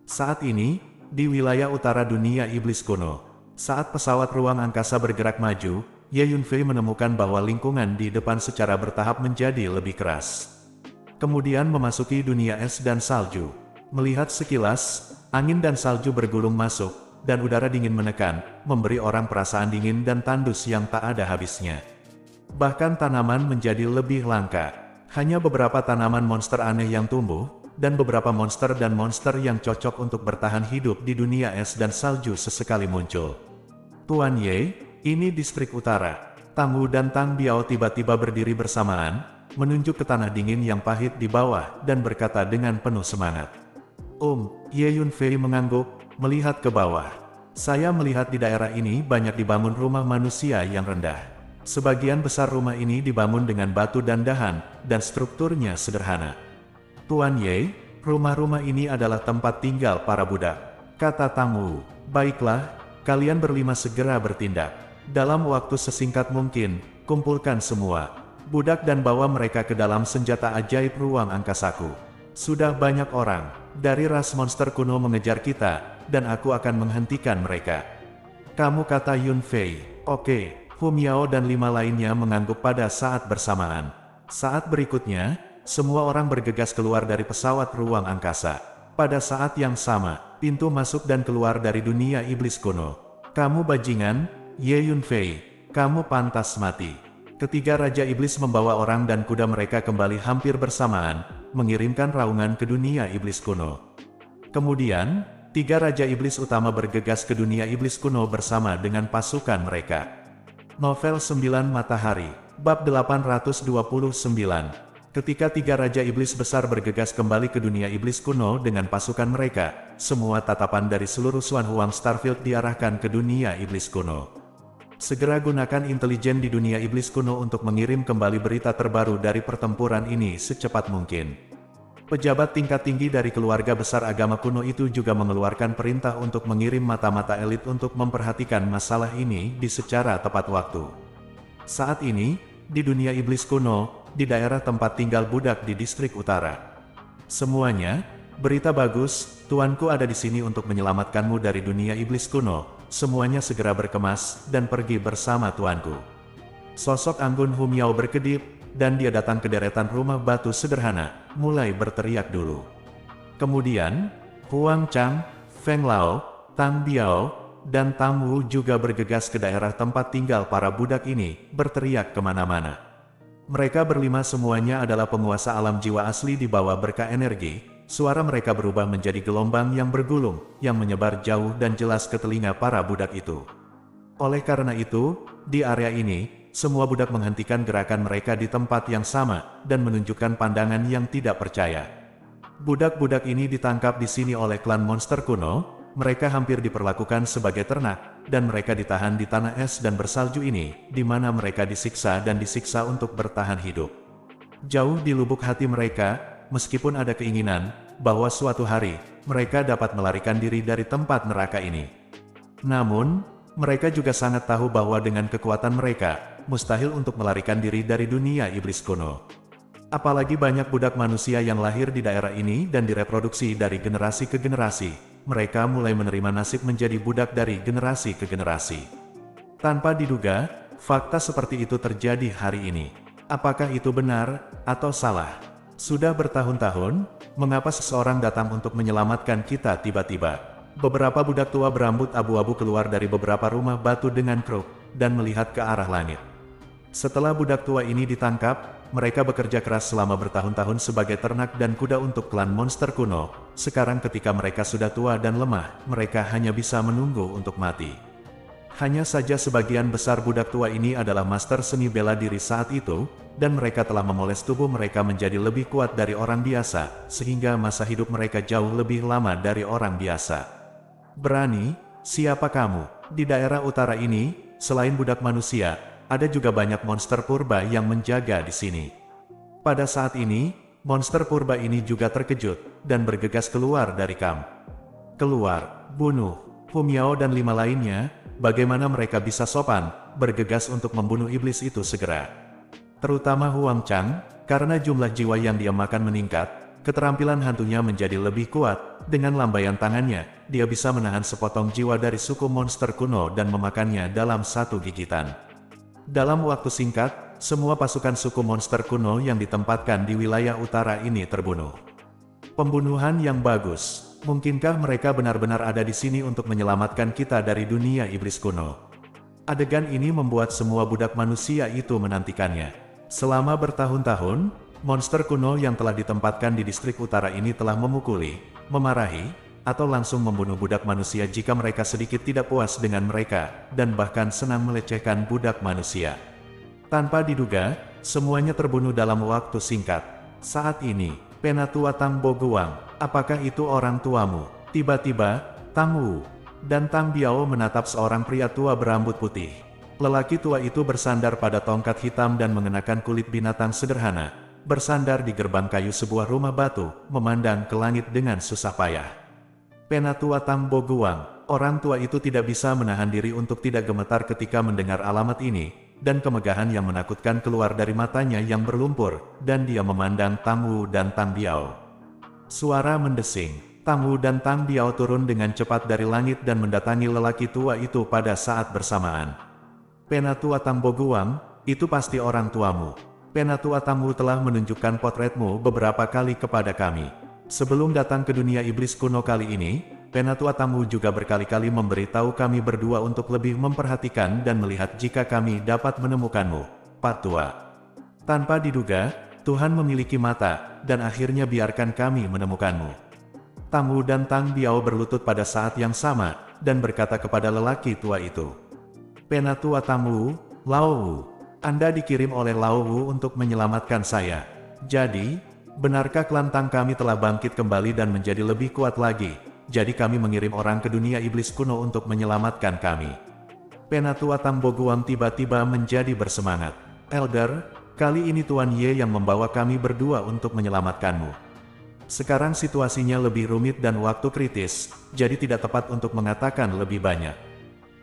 Saat ini, di wilayah utara dunia iblis kuno, saat pesawat ruang angkasa bergerak maju, Ye Yunfei menemukan bahwa lingkungan di depan secara bertahap menjadi lebih keras. Kemudian memasuki dunia es dan salju. Melihat sekilas, angin dan salju bergulung masuk, dan udara dingin menekan, memberi orang perasaan dingin dan tandus yang tak ada habisnya. Bahkan tanaman menjadi lebih langka. Hanya beberapa tanaman monster aneh yang tumbuh, dan beberapa monster yang cocok untuk bertahan hidup di dunia es dan salju sesekali muncul. Tuan Ye, ini distrik utara. Tanggu dan Tang Biao tiba-tiba berdiri bersamaan, menunjuk ke tanah dingin yang pahit di bawah, dan berkata dengan penuh semangat. Ye Yunfei mengangguk, melihat ke bawah. Saya melihat di daerah ini banyak dibangun rumah manusia yang rendah. Sebagian besar rumah ini dibangun dengan batu dan dahan, dan strukturnya sederhana. Tuan Ye, rumah-rumah ini adalah tempat tinggal para budak, kata Tang Wu. Baiklah, kalian berlima segera bertindak. Dalam waktu sesingkat mungkin, kumpulkan semua budak dan bawa mereka ke dalam senjata ajaib ruang angkasaku. Sudah banyak orang dari ras monster kuno mengejar kita, dan aku akan menghentikan mereka. Kamu, kata Yunfei. Oke. Hu Miao dan 5 lainnya mengangguk pada saat bersamaan. Saat berikutnya, semua orang bergegas keluar dari pesawat ruang angkasa. Pada saat yang sama, pintu masuk dan keluar dari dunia iblis kuno. Kamu bajingan, Ye Yunfei, kamu pantas mati. Ketiga raja iblis membawa orang dan kuda mereka kembali hampir bersamaan, mengirimkan raungan ke dunia iblis kuno. Kemudian, 3 raja iblis utama bergegas ke dunia iblis kuno bersama dengan pasukan mereka. Novel 9 Matahari, Bab 829. Ketika 3 raja iblis besar bergegas kembali ke dunia iblis kuno dengan pasukan mereka, semua tatapan dari seluruh Xuan Huang Starfield diarahkan ke dunia iblis kuno. Segera gunakan intelijen di dunia iblis kuno untuk mengirim kembali berita terbaru dari pertempuran ini secepat mungkin. Pejabat tingkat tinggi dari keluarga besar agama kuno itu juga mengeluarkan perintah untuk mengirim mata-mata elit untuk memperhatikan masalah ini di secara tepat waktu. Saat ini, di dunia iblis kuno, di daerah tempat tinggal budak di distrik utara. Semuanya, berita bagus, tuanku ada di sini untuk menyelamatkanmu dari dunia iblis kuno. semuanya segera berkemas dan pergi bersama tuanku. Sosok Anggun Humiao berkedip, dan dia datang ke deretan rumah batu sederhana, mulai berteriak dulu. Kemudian, Huang Chang, Feng Lao, Tang Biao, dan Tang Wu juga bergegas ke daerah tempat tinggal para budak ini, berteriak kemana-mana. Mereka berlima semuanya adalah penguasa alam jiwa asli di bawah berkah energi. Suara mereka berubah menjadi gelombang yang bergulung, yang menyebar jauh dan jelas ke telinga para budak itu. Oleh karena itu, di area ini, semua budak menghentikan gerakan mereka di tempat yang sama, dan menunjukkan pandangan yang tidak percaya. Budak-budak ini ditangkap di sini oleh klan monster kuno, mereka hampir diperlakukan sebagai ternak, dan mereka ditahan di tanah es dan bersalju ini, di mana mereka disiksa dan disiksa untuk bertahan hidup. Jauh di lubuk hati mereka, meskipun ada keinginan bahwa suatu hari mereka dapat melarikan diri dari tempat neraka ini. Namun, mereka juga sangat tahu bahwa dengan kekuatan mereka, mustahil untuk melarikan diri dari dunia iblis kuno. Apalagi banyak budak manusia yang lahir di daerah ini dan direproduksi dari generasi ke generasi, mereka mulai menerima nasib menjadi budak dari generasi ke generasi. Tanpa diduga, fakta seperti itu terjadi hari ini. Apakah itu benar atau salah? Sudah bertahun-tahun, mengapa seseorang datang untuk menyelamatkan kita tiba-tiba? Beberapa budak tua berambut abu-abu keluar dari beberapa rumah batu dengan kruk, dan melihat ke arah langit. Setelah budak tua ini ditangkap, mereka bekerja keras selama bertahun-tahun sebagai ternak dan kuda untuk klan monster kuno. Sekarang ketika mereka sudah tua dan lemah, mereka hanya bisa menunggu untuk mati. Hanya saja sebagian besar budak tua ini adalah master seni bela diri saat itu, dan mereka telah memoles tubuh mereka menjadi lebih kuat dari orang biasa, sehingga masa hidup mereka jauh lebih lama dari orang biasa. Berani, siapa kamu? Di daerah utara ini, selain budak manusia, ada juga banyak monster purba yang menjaga di sini. Pada saat ini, monster purba ini juga terkejut, dan bergegas keluar dari kamp. Keluar, bunuh, Humiao dan 5 lainnya, bagaimana mereka bisa sopan, bergegas untuk membunuh iblis itu segera. Terutama Huang Chang, karena jumlah jiwa yang dia makan meningkat, keterampilan hantunya menjadi lebih kuat. Dengan lambaian tangannya, dia bisa menahan sepotong jiwa dari suku monster kuno dan memakannya dalam satu gigitan. Dalam waktu singkat, semua pasukan suku monster kuno yang ditempatkan di wilayah utara ini terbunuh. Pembunuhan yang bagus. Mungkinkah mereka benar-benar ada di sini untuk menyelamatkan kita dari dunia iblis kuno? Adegan ini membuat semua budak manusia itu menantikannya. Selama bertahun-tahun, monster kuno yang telah ditempatkan di distrik utara ini telah memukuli, memarahi, atau langsung membunuh budak manusia jika mereka sedikit tidak puas dengan mereka, dan bahkan senang melecehkan budak manusia. Tanpa diduga, semuanya terbunuh dalam waktu singkat. Saat ini, Penatua Tang Boguang, apakah itu orang tuamu? Tiba-tiba, Tang Wu dan Tang Biao menatap seorang pria tua berambut putih. Lelaki tua itu bersandar pada tongkat hitam dan mengenakan kulit binatang sederhana, bersandar di gerbang kayu sebuah rumah batu, memandang ke langit dengan susah payah. Penatua Tang Boguang, orang tua itu tidak bisa menahan diri untuk tidak gemetar ketika mendengar alamat ini, dan kemegahan yang menakutkan keluar dari matanya yang berlumpur, dan dia memandang Tang Wu dan Tang Biao. Suara mendesing, Tang Wu dan Tang Biao turun dengan cepat dari langit dan mendatangi lelaki tua itu pada saat bersamaan. Penatua Tang Boguang, itu pasti orang tuamu. Penatua Tang Wu telah menunjukkan potretmu beberapa kali kepada kami. Sebelum datang ke dunia iblis kuno kali ini, Penatua Tang Wu juga berkali-kali memberitahu kami berdua untuk lebih memperhatikan dan melihat jika kami dapat menemukanmu, Pak Tua. Tanpa diduga, Tuhan memiliki mata, dan akhirnya biarkan kami menemukanmu. Tang Wu dan Tang Biao berlutut pada saat yang sama, dan berkata kepada lelaki tua itu. Penatua Tang Wu, Lao Wu, Anda dikirim oleh Lao Wu untuk menyelamatkan saya. Jadi, benarkah klan Tang kami telah bangkit kembali dan menjadi lebih kuat lagi? Jadi kami mengirim orang ke dunia iblis kuno untuk menyelamatkan kami. Penatua Tang Boguang tiba-tiba menjadi bersemangat. Elder, kali ini Tuan Ye yang membawa kami berdua untuk menyelamatkanmu. Sekarang situasinya lebih rumit dan waktu kritis, jadi tidak tepat untuk mengatakan lebih banyak.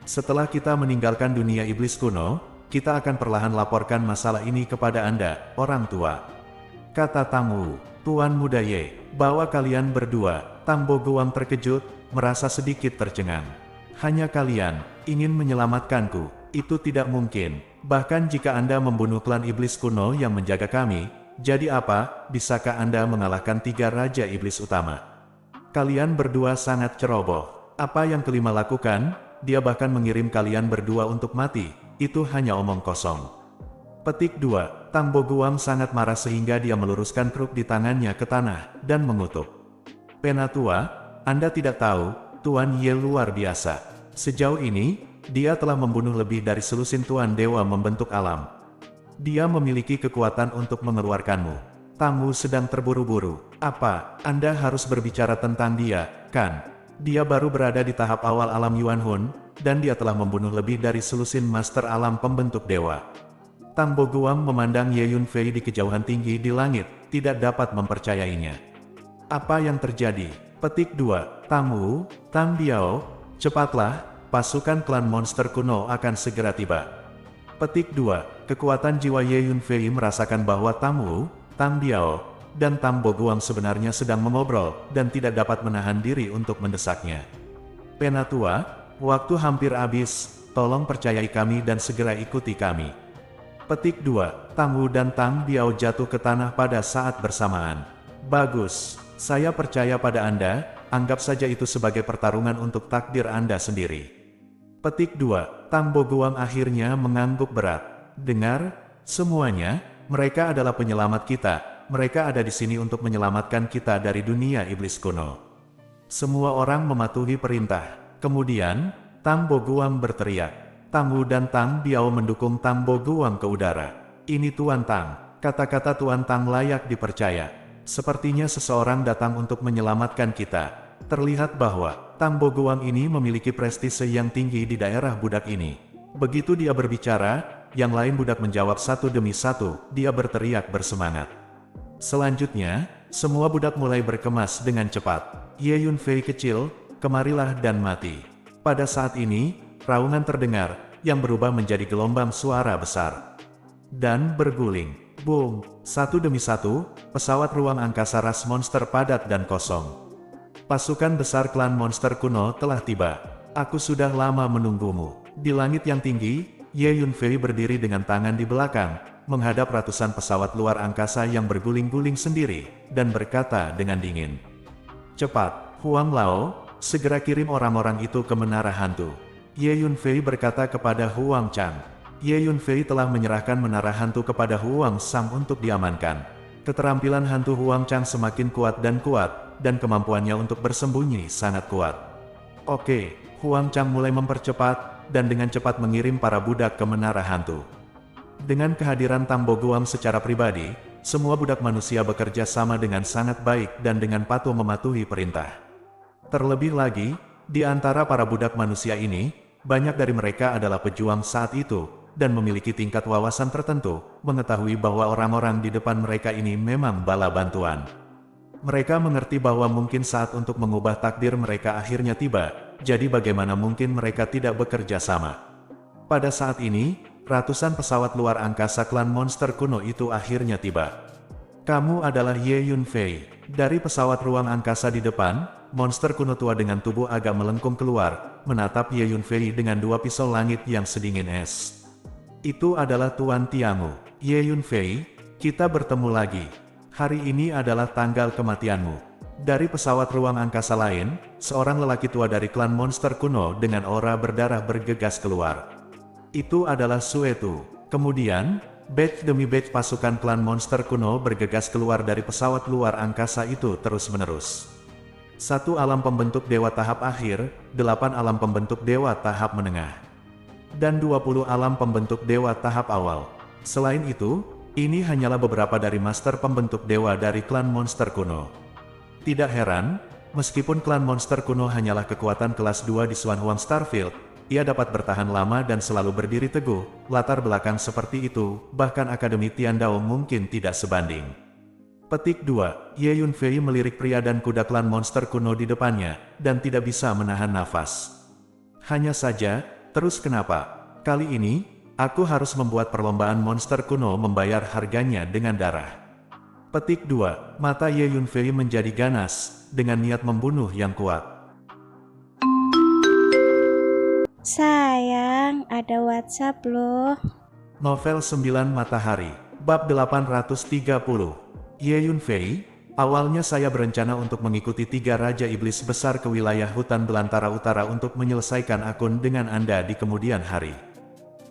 Setelah kita meninggalkan dunia iblis kuno, kita akan perlahan laporkan masalah ini kepada Anda, orang tua. Kata Tang Wu, Tuan Muda Ye, bawa kalian berdua. Tang Boguang terkejut, merasa sedikit tercengang. Hanya kalian ingin menyelamatkanku. Itu tidak mungkin. Bahkan jika Anda membunuh klan iblis kuno yang menjaga kami, jadi apa, bisakah Anda mengalahkan 3 Raja Iblis utama? Kalian berdua sangat ceroboh. Apa yang kelima lakukan? Dia bahkan mengirim kalian berdua untuk mati. Itu hanya omong kosong. Petik 2. Tang Boguang sangat marah sehingga dia meluruskan truk di tangannya ke tanah, dan mengutuk. Penatua, Anda tidak tahu, Tuan Ye luar biasa. Sejauh ini, dia telah membunuh lebih dari selusin Tuan Dewa membentuk alam. Dia memiliki kekuatan untuk mengeluarkanmu. Tamu sedang terburu-buru. Apa, Anda harus berbicara tentang dia, kan? Dia baru berada di tahap awal alam Yuan Hun, dan dia telah membunuh lebih dari selusin master alam pembentuk dewa. Tang Boguang memandang Ye Yunfei di kejauhan tinggi di langit, tidak dapat mempercayainya. Apa yang terjadi? Petik 2. Tamu, Tang Biao, cepatlah, pasukan klan monster kuno akan segera tiba. Petik 2. Kekuatan jiwa Ye Yunfei merasakan bahwa Tamu, Tang Biao, dan Tang Boguang sebenarnya sedang mengobrol, dan tidak dapat menahan diri untuk mendesaknya. Penatua, waktu hampir habis, tolong percayai kami dan segera ikuti kami. Petik 2. Tamu dan Tang Biao jatuh ke tanah pada saat bersamaan. Bagus, saya percaya pada Anda, anggap saja itu sebagai pertarungan untuk takdir Anda sendiri. Petik 2. Tang Boguang akhirnya mengangguk berat. Dengar, semuanya, mereka adalah penyelamat kita, mereka ada di sini untuk menyelamatkan kita dari dunia iblis kuno. Semua orang mematuhi perintah. Kemudian, Tang Boguang berteriak. Tamu dan Tang Biao mendukung Tang Boguang ke udara. Ini Tuan Tang, kata-kata Tuan Tang layak dipercaya. Sepertinya seseorang datang untuk menyelamatkan kita. Terlihat bahwa Tang Boguang ini memiliki prestise yang tinggi di daerah budak ini. Begitu dia berbicara, yang lain budak menjawab satu demi satu, dia berteriak bersemangat. Selanjutnya, semua budak mulai berkemas dengan cepat. Ye Yunfei kecil, kemarilah dan mati. Pada saat ini, raungan terdengar, yang berubah menjadi gelombang suara besar. Dan berguling. Boom! Satu demi satu, pesawat ruang angkasa ras monster padat dan kosong. Pasukan besar klan monster kuno telah tiba. Aku sudah lama menunggumu. Di langit yang tinggi, Ye Yunfei berdiri dengan tangan di belakang, menghadap ratusan pesawat luar angkasa yang berguling-guling sendiri, dan berkata dengan dingin. Cepat, Huang Lao, segera kirim orang-orang itu ke menara hantu. Ye Yunfei berkata kepada Huang Chang. Ye Yunfei telah menyerahkan menara hantu kepada Huang Sang untuk diamankan. Keterampilan hantu Huang Chang semakin kuat, dan kemampuannya untuk bersembunyi sangat kuat. Oke, Huang Chang mulai mempercepat, dan dengan cepat mengirim para budak ke menara hantu. Dengan kehadiran Tang Boguang secara pribadi, semua budak manusia bekerja sama dengan sangat baik dan dengan patuh mematuhi perintah. Terlebih lagi, di antara para budak manusia ini, banyak dari mereka adalah pejuang saat itu, dan memiliki tingkat wawasan tertentu, mengetahui bahwa orang-orang di depan mereka ini memang bala bantuan. Mereka mengerti bahwa mungkin saat untuk mengubah takdir mereka akhirnya tiba, jadi bagaimana mungkin mereka tidak bekerja sama. Pada saat ini, ratusan pesawat luar angkasa klan monster kuno itu akhirnya tiba. Kamu adalah Ye Yunfei. Dari pesawat ruang angkasa di depan, monster kuno tua dengan tubuh agak melengkung keluar, menatap Ye Yunfei dengan dua pisau langit yang sedingin es. Itu adalah Tuan Tiangu. Ye Yunfei, kita bertemu lagi. Hari ini adalah tanggal kematianmu. Dari pesawat ruang angkasa lain, seorang lelaki tua dari klan monster kuno dengan aura berdarah bergegas keluar. Itu adalah Suetu. Kemudian, batch demi batch pasukan klan monster kuno bergegas keluar dari pesawat luar angkasa itu terus-menerus. 1 alam pembentuk dewa tahap akhir, 8 alam pembentuk dewa tahap menengah, dan 20 alam pembentuk dewa tahap awal. Selain itu, ini hanyalah beberapa dari master pembentuk dewa dari klan monster kuno. Tidak heran, meskipun klan monster kuno hanyalah kekuatan kelas 2 di Xuanhuang Starfield, ia dapat bertahan lama dan selalu berdiri teguh. Latar belakang seperti itu, bahkan Akademi Tiandao mungkin tidak sebanding. Petik 2. Ye Yunfei melirik pria dan kuda klan monster kuno di depannya, dan tidak bisa menahan nafas. Hanya saja, terus kenapa? Kali ini, aku harus membuat perlombaan monster kuno membayar harganya dengan darah. Petik 2. Mata Ye Yunfei menjadi ganas, dengan niat membunuh yang kuat. Sayang, ada WhatsApp loh. Novel 9 Matahari, Bab 830. Ye Yunfei, awalnya saya berencana untuk mengikuti 3 Raja Iblis besar ke wilayah hutan belantara utara untuk menyelesaikan akun dengan Anda di kemudian hari.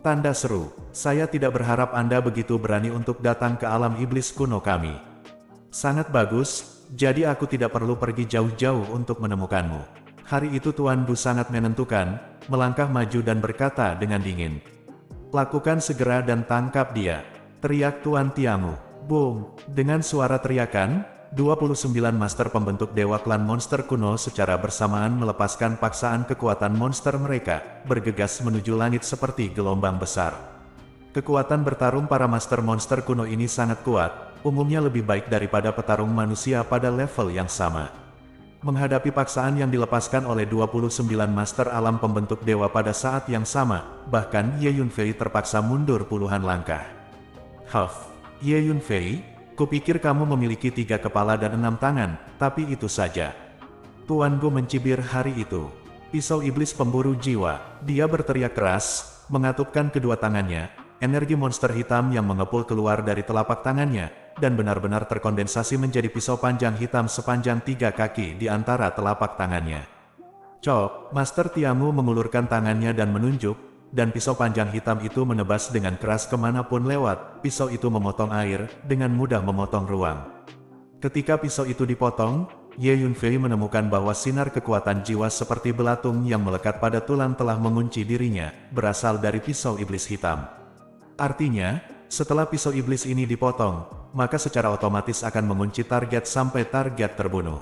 Tanda seru, saya tidak berharap Anda begitu berani untuk datang ke alam iblis kuno kami. Sangat bagus, jadi aku tidak perlu pergi jauh-jauh untuk menemukanmu. Hari itu Tuan Bu sangat menentukan, melangkah maju dan berkata dengan dingin. Lakukan segera dan tangkap dia, teriak Tuan Tiamu. Boom! Dengan suara teriakan, 29 master pembentuk dewa klan monster kuno secara bersamaan melepaskan paksaan kekuatan monster mereka, bergegas menuju langit seperti gelombang besar. Kekuatan bertarung para master monster kuno ini sangat kuat, umumnya lebih baik daripada petarung manusia pada level yang sama. Menghadapi paksaan yang dilepaskan oleh 29 master alam pembentuk dewa pada saat yang sama, bahkan Ye Yunfei terpaksa mundur puluhan langkah. Huff, Ye Yunfei, kupikir kamu memiliki 3 kepala dan 6 tangan, tapi itu saja. Tuan Gu mencibir hari itu. Pisau iblis pemburu jiwa, dia berteriak keras, mengatupkan kedua tangannya, energi monster hitam yang mengepul keluar dari telapak tangannya, dan benar-benar terkondensasi menjadi pisau panjang hitam sepanjang 3 kaki di antara telapak tangannya. Cok, Master Tiamu mengulurkan tangannya dan menunjuk, dan pisau panjang hitam itu menebas dengan keras kemanapun lewat. Pisau itu memotong air, dengan mudah memotong ruang. Ketika pisau itu dipotong, Ye Yunfei menemukan bahwa sinar kekuatan jiwa seperti belatung yang melekat pada tulang telah mengunci dirinya, berasal dari pisau iblis hitam. Artinya, setelah pisau iblis ini dipotong, maka secara otomatis akan mengunci target sampai target terbunuh.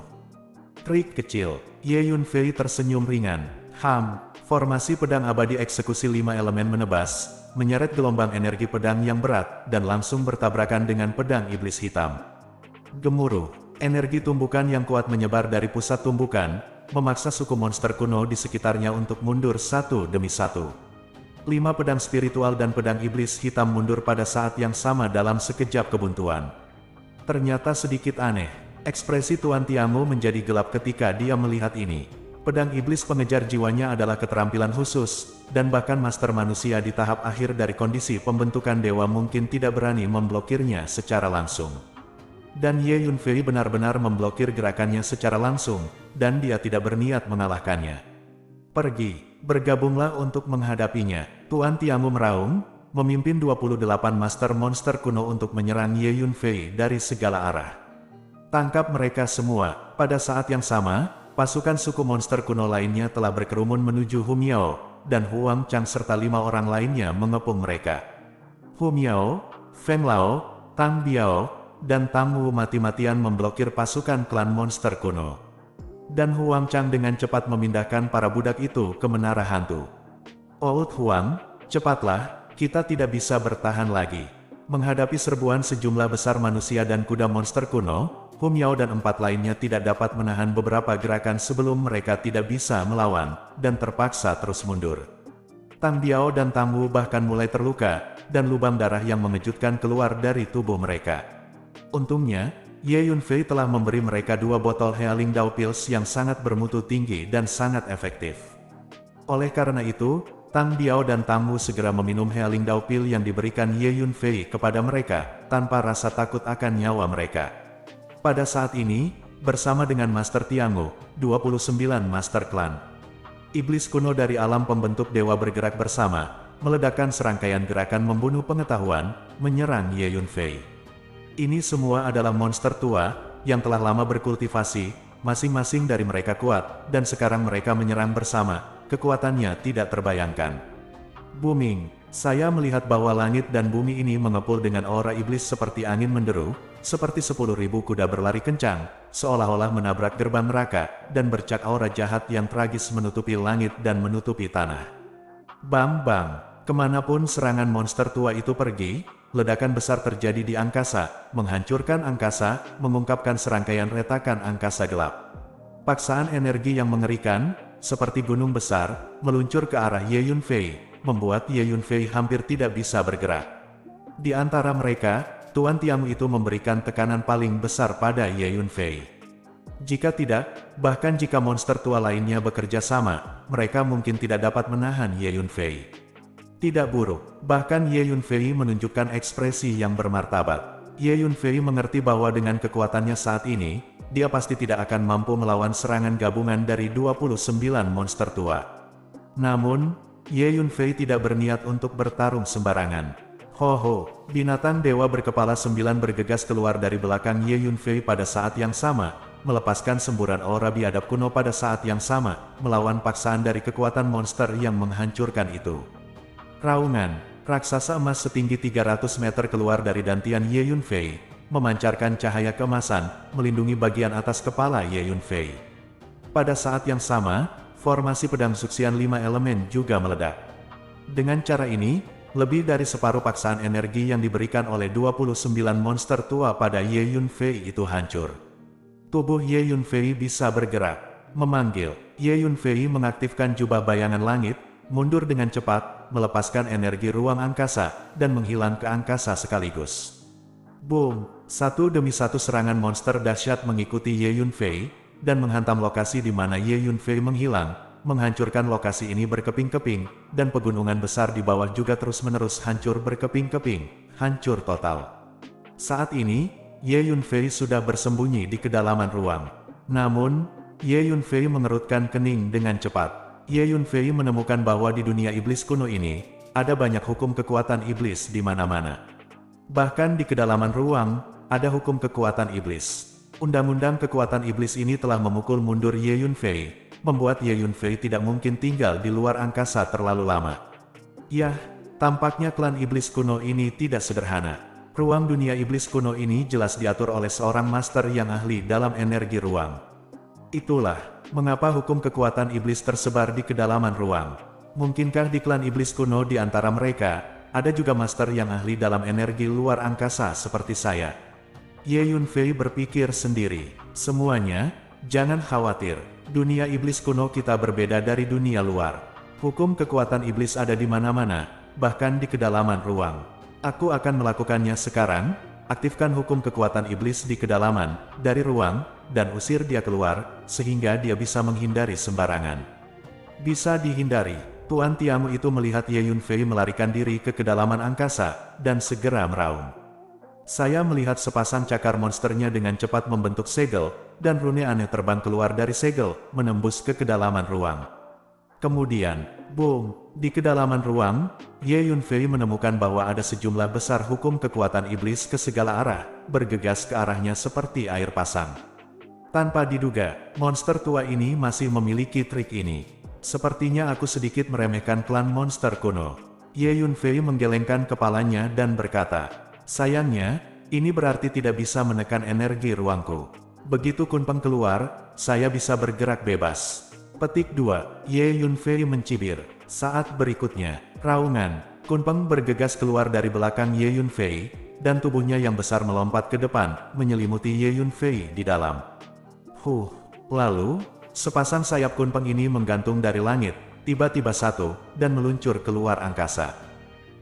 Trik kecil, Ye Yunfei tersenyum ringan. Formasi pedang abadi eksekusi 5 elemen menebas, menyeret gelombang energi pedang yang berat, dan langsung bertabrakan dengan pedang iblis hitam. Gemuruh, energi tumbukan yang kuat menyebar dari pusat tumbukan, memaksa suku monster kuno di sekitarnya untuk mundur satu demi satu. 5 pedang spiritual dan pedang iblis hitam mundur pada saat yang sama dalam sekejap kebuntuan. Ternyata sedikit aneh, ekspresi Tuan Tiamu menjadi gelap ketika dia melihat ini. Pedang iblis pengejar jiwanya adalah keterampilan khusus, dan bahkan master manusia di tahap akhir dari kondisi pembentukan dewa mungkin tidak berani memblokirnya secara langsung. Dan Ye Yunfei benar-benar memblokir gerakannya secara langsung, dan dia tidak berniat mengalahkannya. Pergi, bergabunglah untuk menghadapinya. Tuan Tiamu meraung, memimpin 28 master monster kuno untuk menyerang Ye Yunfei dari segala arah. Tangkap mereka semua. Pada saat yang sama, pasukan suku monster kuno lainnya telah berkerumun menuju Hu Miao, dan Huang Chang serta 5 orang lainnya mengepung mereka. Hu Miao, Feng Lao, Tang Biao, dan Tang Wu mati-matian memblokir pasukan klan monster kuno. Dan Huang Chang dengan cepat memindahkan para budak itu ke menara hantu. Old Huang, cepatlah, kita tidak bisa bertahan lagi. Menghadapi serbuan sejumlah besar manusia dan kuda monster kuno, Hu Miao dan 4 lainnya tidak dapat menahan beberapa gerakan sebelum mereka tidak bisa melawan, dan terpaksa terus mundur. Tang Biao dan Tang Wu bahkan mulai terluka, dan lubang darah yang mengejutkan keluar dari tubuh mereka. Untungnya, Ye Yunfei telah memberi mereka 2 botol Healing Dao Pills yang sangat bermutu tinggi dan sangat efektif. Oleh karena itu, Tang Biao dan Tang Wu segera meminum Healing Dao Pill yang diberikan Ye Yunfei kepada mereka, tanpa rasa takut akan nyawa mereka. Pada saat ini, bersama dengan Master Tiangu, 29 Master Klan Iblis kuno dari alam pembentuk dewa bergerak bersama, meledakkan serangkaian gerakan membunuh pengetahuan, menyerang Ye Yunfei. Ini semua adalah monster tua, yang telah lama berkultivasi, masing-masing dari mereka kuat, dan sekarang mereka menyerang bersama, kekuatannya tidak terbayangkan. Booming, saya melihat bahwa langit dan bumi ini mengepul dengan aura iblis seperti angin menderu, seperti 10.000 kuda berlari kencang, seolah-olah menabrak gerbang neraka, dan bercak aura jahat yang tragis menutupi langit dan menutupi tanah. Bang! Kemanapun serangan monster tua itu pergi, ledakan besar terjadi di angkasa, menghancurkan angkasa, mengungkapkan serangkaian retakan angkasa gelap. Paksaan energi yang mengerikan, seperti gunung besar, meluncur ke arah Ye Yunfei, membuat Ye Yunfei hampir tidak bisa bergerak. Di antara mereka, Tuan Tiamu itu memberikan tekanan paling besar pada Ye Yunfei. Jika tidak, bahkan jika monster tua lainnya bekerja sama, mereka mungkin tidak dapat menahan Ye Yunfei. Tidak buruk, bahkan Ye Yunfei menunjukkan ekspresi yang bermartabat. Ye Yunfei mengerti bahwa dengan kekuatannya saat ini, dia pasti tidak akan mampu melawan serangan gabungan dari 29 monster tua. Namun, Ye Yunfei tidak berniat untuk bertarung sembarangan. Ho, binatang dewa berkepala 9 bergegas keluar dari belakang Ye Yunfei pada saat yang sama, melepaskan semburan aura biadab kuno pada saat yang sama, melawan paksaan dari kekuatan monster yang menghancurkan itu. Raungan, raksasa emas setinggi 300 meter keluar dari dantian Ye Yunfei, memancarkan cahaya keemasan, melindungi bagian atas kepala Ye Yunfei. Pada saat yang sama, formasi pedang suksian 5 elemen juga meledak. Dengan cara ini, lebih dari separuh paksaan energi yang diberikan oleh 29 monster tua pada Ye Yunfei itu hancur. Tubuh Ye Yunfei bisa bergerak, memanggil. Ye Yunfei mengaktifkan jubah bayangan langit, mundur dengan cepat, melepaskan energi ruang angkasa, dan menghilang ke angkasa sekaligus. Boom! Satu demi satu serangan monster dahsyat mengikuti Ye Yunfei, dan menghantam lokasi di mana Ye Yunfei menghilang, menghancurkan lokasi ini berkeping-keping, dan pegunungan besar di bawah juga terus-menerus hancur berkeping-keping, hancur total. Saat ini, Ye Yunfei sudah bersembunyi di kedalaman ruang. Namun, Ye Yunfei mengerutkan kening dengan cepat. Ye Yunfei menemukan bahwa di dunia iblis kuno ini, ada banyak hukum kekuatan iblis di mana-mana. Bahkan di kedalaman ruang, ada hukum kekuatan iblis. Undang-undang kekuatan iblis ini telah memukul mundur Ye Yunfei, membuat Ye Yunfei tidak mungkin tinggal di luar angkasa terlalu lama. Yah, tampaknya klan iblis kuno ini tidak sederhana. Ruang dunia iblis kuno ini jelas diatur oleh seorang master yang ahli dalam energi ruang. Itulah mengapa hukum kekuatan iblis tersebar di kedalaman ruang. Mungkinkah di klan iblis kuno di antara mereka, ada juga master yang ahli dalam energi luar angkasa seperti saya? Ye Yunfei berpikir sendiri. Semuanya, jangan khawatir. Dunia iblis kuno kita berbeda dari dunia luar. Hukum kekuatan iblis ada di mana-mana, bahkan di kedalaman ruang. Aku akan melakukannya sekarang. Aktifkan hukum kekuatan iblis di kedalaman, dari ruang, dan usir dia keluar, sehingga dia bisa menghindari sembarangan. Bisa dihindari. Tuan Tiamu itu melihat Ye Yunfei melarikan diri ke kedalaman angkasa, dan segera meraung. Saya melihat sepasang cakar monsternya dengan cepat membentuk segel, dan rune aneh terbang keluar dari segel, menembus ke kedalaman ruang. Kemudian, boom! Di kedalaman ruang, Ye Yunfei menemukan bahwa ada sejumlah besar hukum kekuatan iblis ke segala arah, bergegas ke arahnya seperti air pasang. Tanpa diduga, monster tua ini masih memiliki trik ini. Sepertinya aku sedikit meremehkan klan monster kuno. Ye Yunfei menggelengkan kepalanya dan berkata, sayangnya, ini berarti tidak bisa menekan energi ruangku. Begitu Kunpeng keluar, saya bisa bergerak bebas. Petik 2. Ye Yunfei mencibir. Saat berikutnya, raungan, Kunpeng bergegas keluar dari belakang Ye Yunfei, dan tubuhnya yang besar melompat ke depan, menyelimuti Ye Yunfei di dalam. Lalu, sepasang sayap Kunpeng ini menggantung dari langit, tiba-tiba satu, dan meluncur keluar angkasa.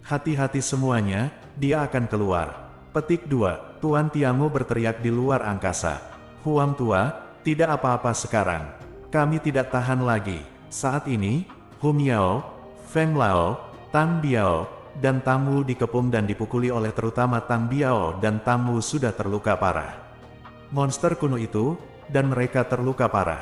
Hati-hati semuanya, dia akan keluar. Petik 2. Tuan Tiamu berteriak di luar angkasa. Huang tua, tidak apa-apa sekarang. Kami tidak tahan lagi. Saat ini, Hu Miao, Feng Lao, Tang Biao, dan Tang Wu dikepung dan dipukuli oleh terutama Tang Biao dan Tang Wu sudah terluka parah. Monster kuno itu, dan mereka terluka parah.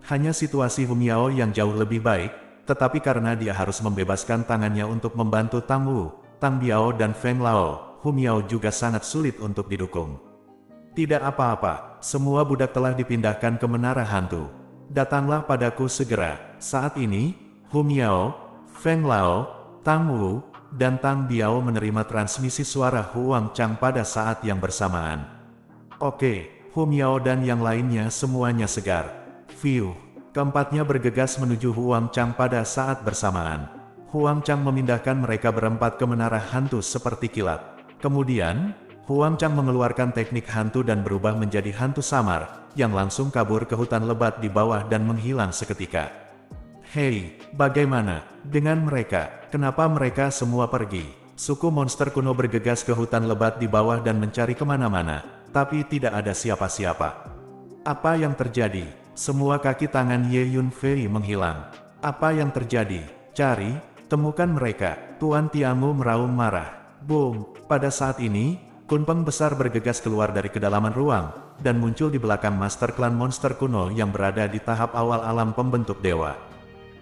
Hanya situasi Hu Miao yang jauh lebih baik, tetapi karena dia harus membebaskan tangannya untuk membantu Tang Wu, Tang Biao dan Feng Lao, Hu Miao juga sangat sulit untuk didukung. Tidak apa-apa, semua budak telah dipindahkan ke menara hantu. Datanglah padaku segera. Saat ini, Hu Miao, Feng Lao, Tang Wu, dan Tang Biao menerima transmisi suara Huang Chang pada saat yang bersamaan. Oke, Hu Miao dan yang lainnya semuanya segar. Fiu. Keempatnya bergegas menuju Huang Chang pada saat bersamaan. Huang Chang memindahkan mereka berempat ke menara hantu seperti kilat. Kemudian, Huang Chang mengeluarkan teknik hantu dan berubah menjadi hantu samar, yang langsung kabur ke hutan lebat di bawah dan menghilang seketika. Hei, bagaimana dengan mereka? Kenapa mereka semua pergi? Suku monster kuno bergegas ke hutan lebat di bawah dan mencari kemana-mana, tapi tidak ada siapa-siapa. Apa yang terjadi? Semua kaki tangan Ye Yunfei menghilang. Apa yang terjadi? Cari, temukan mereka. Tuan Tianmu meraung marah. Boom! Pada saat ini, Kunpeng besar bergegas keluar dari kedalaman ruang, dan muncul di belakang Master Klan Monster kuno yang berada di tahap awal alam pembentuk dewa.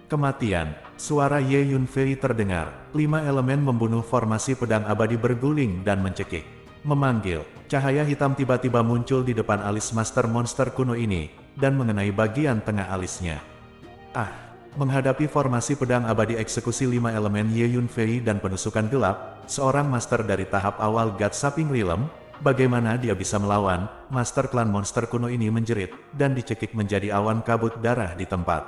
Kematian, suara Ye Yunfei terdengar. 5 elemen membunuh formasi pedang abadi berguling dan mencekik. Memanggil, cahaya hitam tiba-tiba muncul di depan alis Master Monster kuno ini, dan mengenai bagian tengah alisnya. Menghadapi formasi pedang abadi eksekusi 5 elemen Ye Yunfei dan penusukan gelap, seorang master dari tahap awal God Saping Realm, bagaimana dia bisa melawan? Master Klan Monster kuno ini menjerit, dan dicekik menjadi awan kabut darah di tempat.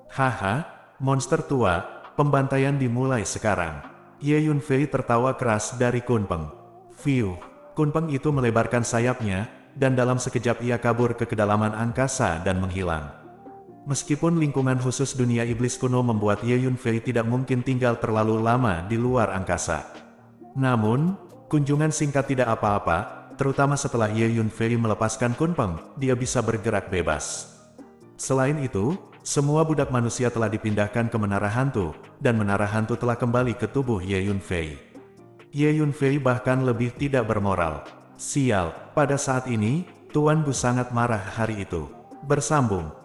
Haha, monster tua, pembantaian dimulai sekarang. Ye Yunfei tertawa keras dari Kunpeng. Fiu, Kunpeng itu melebarkan sayapnya, dan dalam sekejap ia kabur ke kedalaman angkasa dan menghilang. Meskipun lingkungan khusus dunia iblis kuno membuat Ye Yunfei tidak mungkin tinggal terlalu lama di luar angkasa. Namun, kunjungan singkat tidak apa-apa, terutama setelah Ye Yunfei melepaskan Kunpeng, dia bisa bergerak bebas. Selain itu, semua budak manusia telah dipindahkan ke Menara Hantu, dan Menara Hantu telah kembali ke tubuh Ye Yunfei. Ye Yunfei bahkan lebih tidak bermoral. Sial, pada saat ini, Tuan Bu sangat marah hari itu. Bersambung.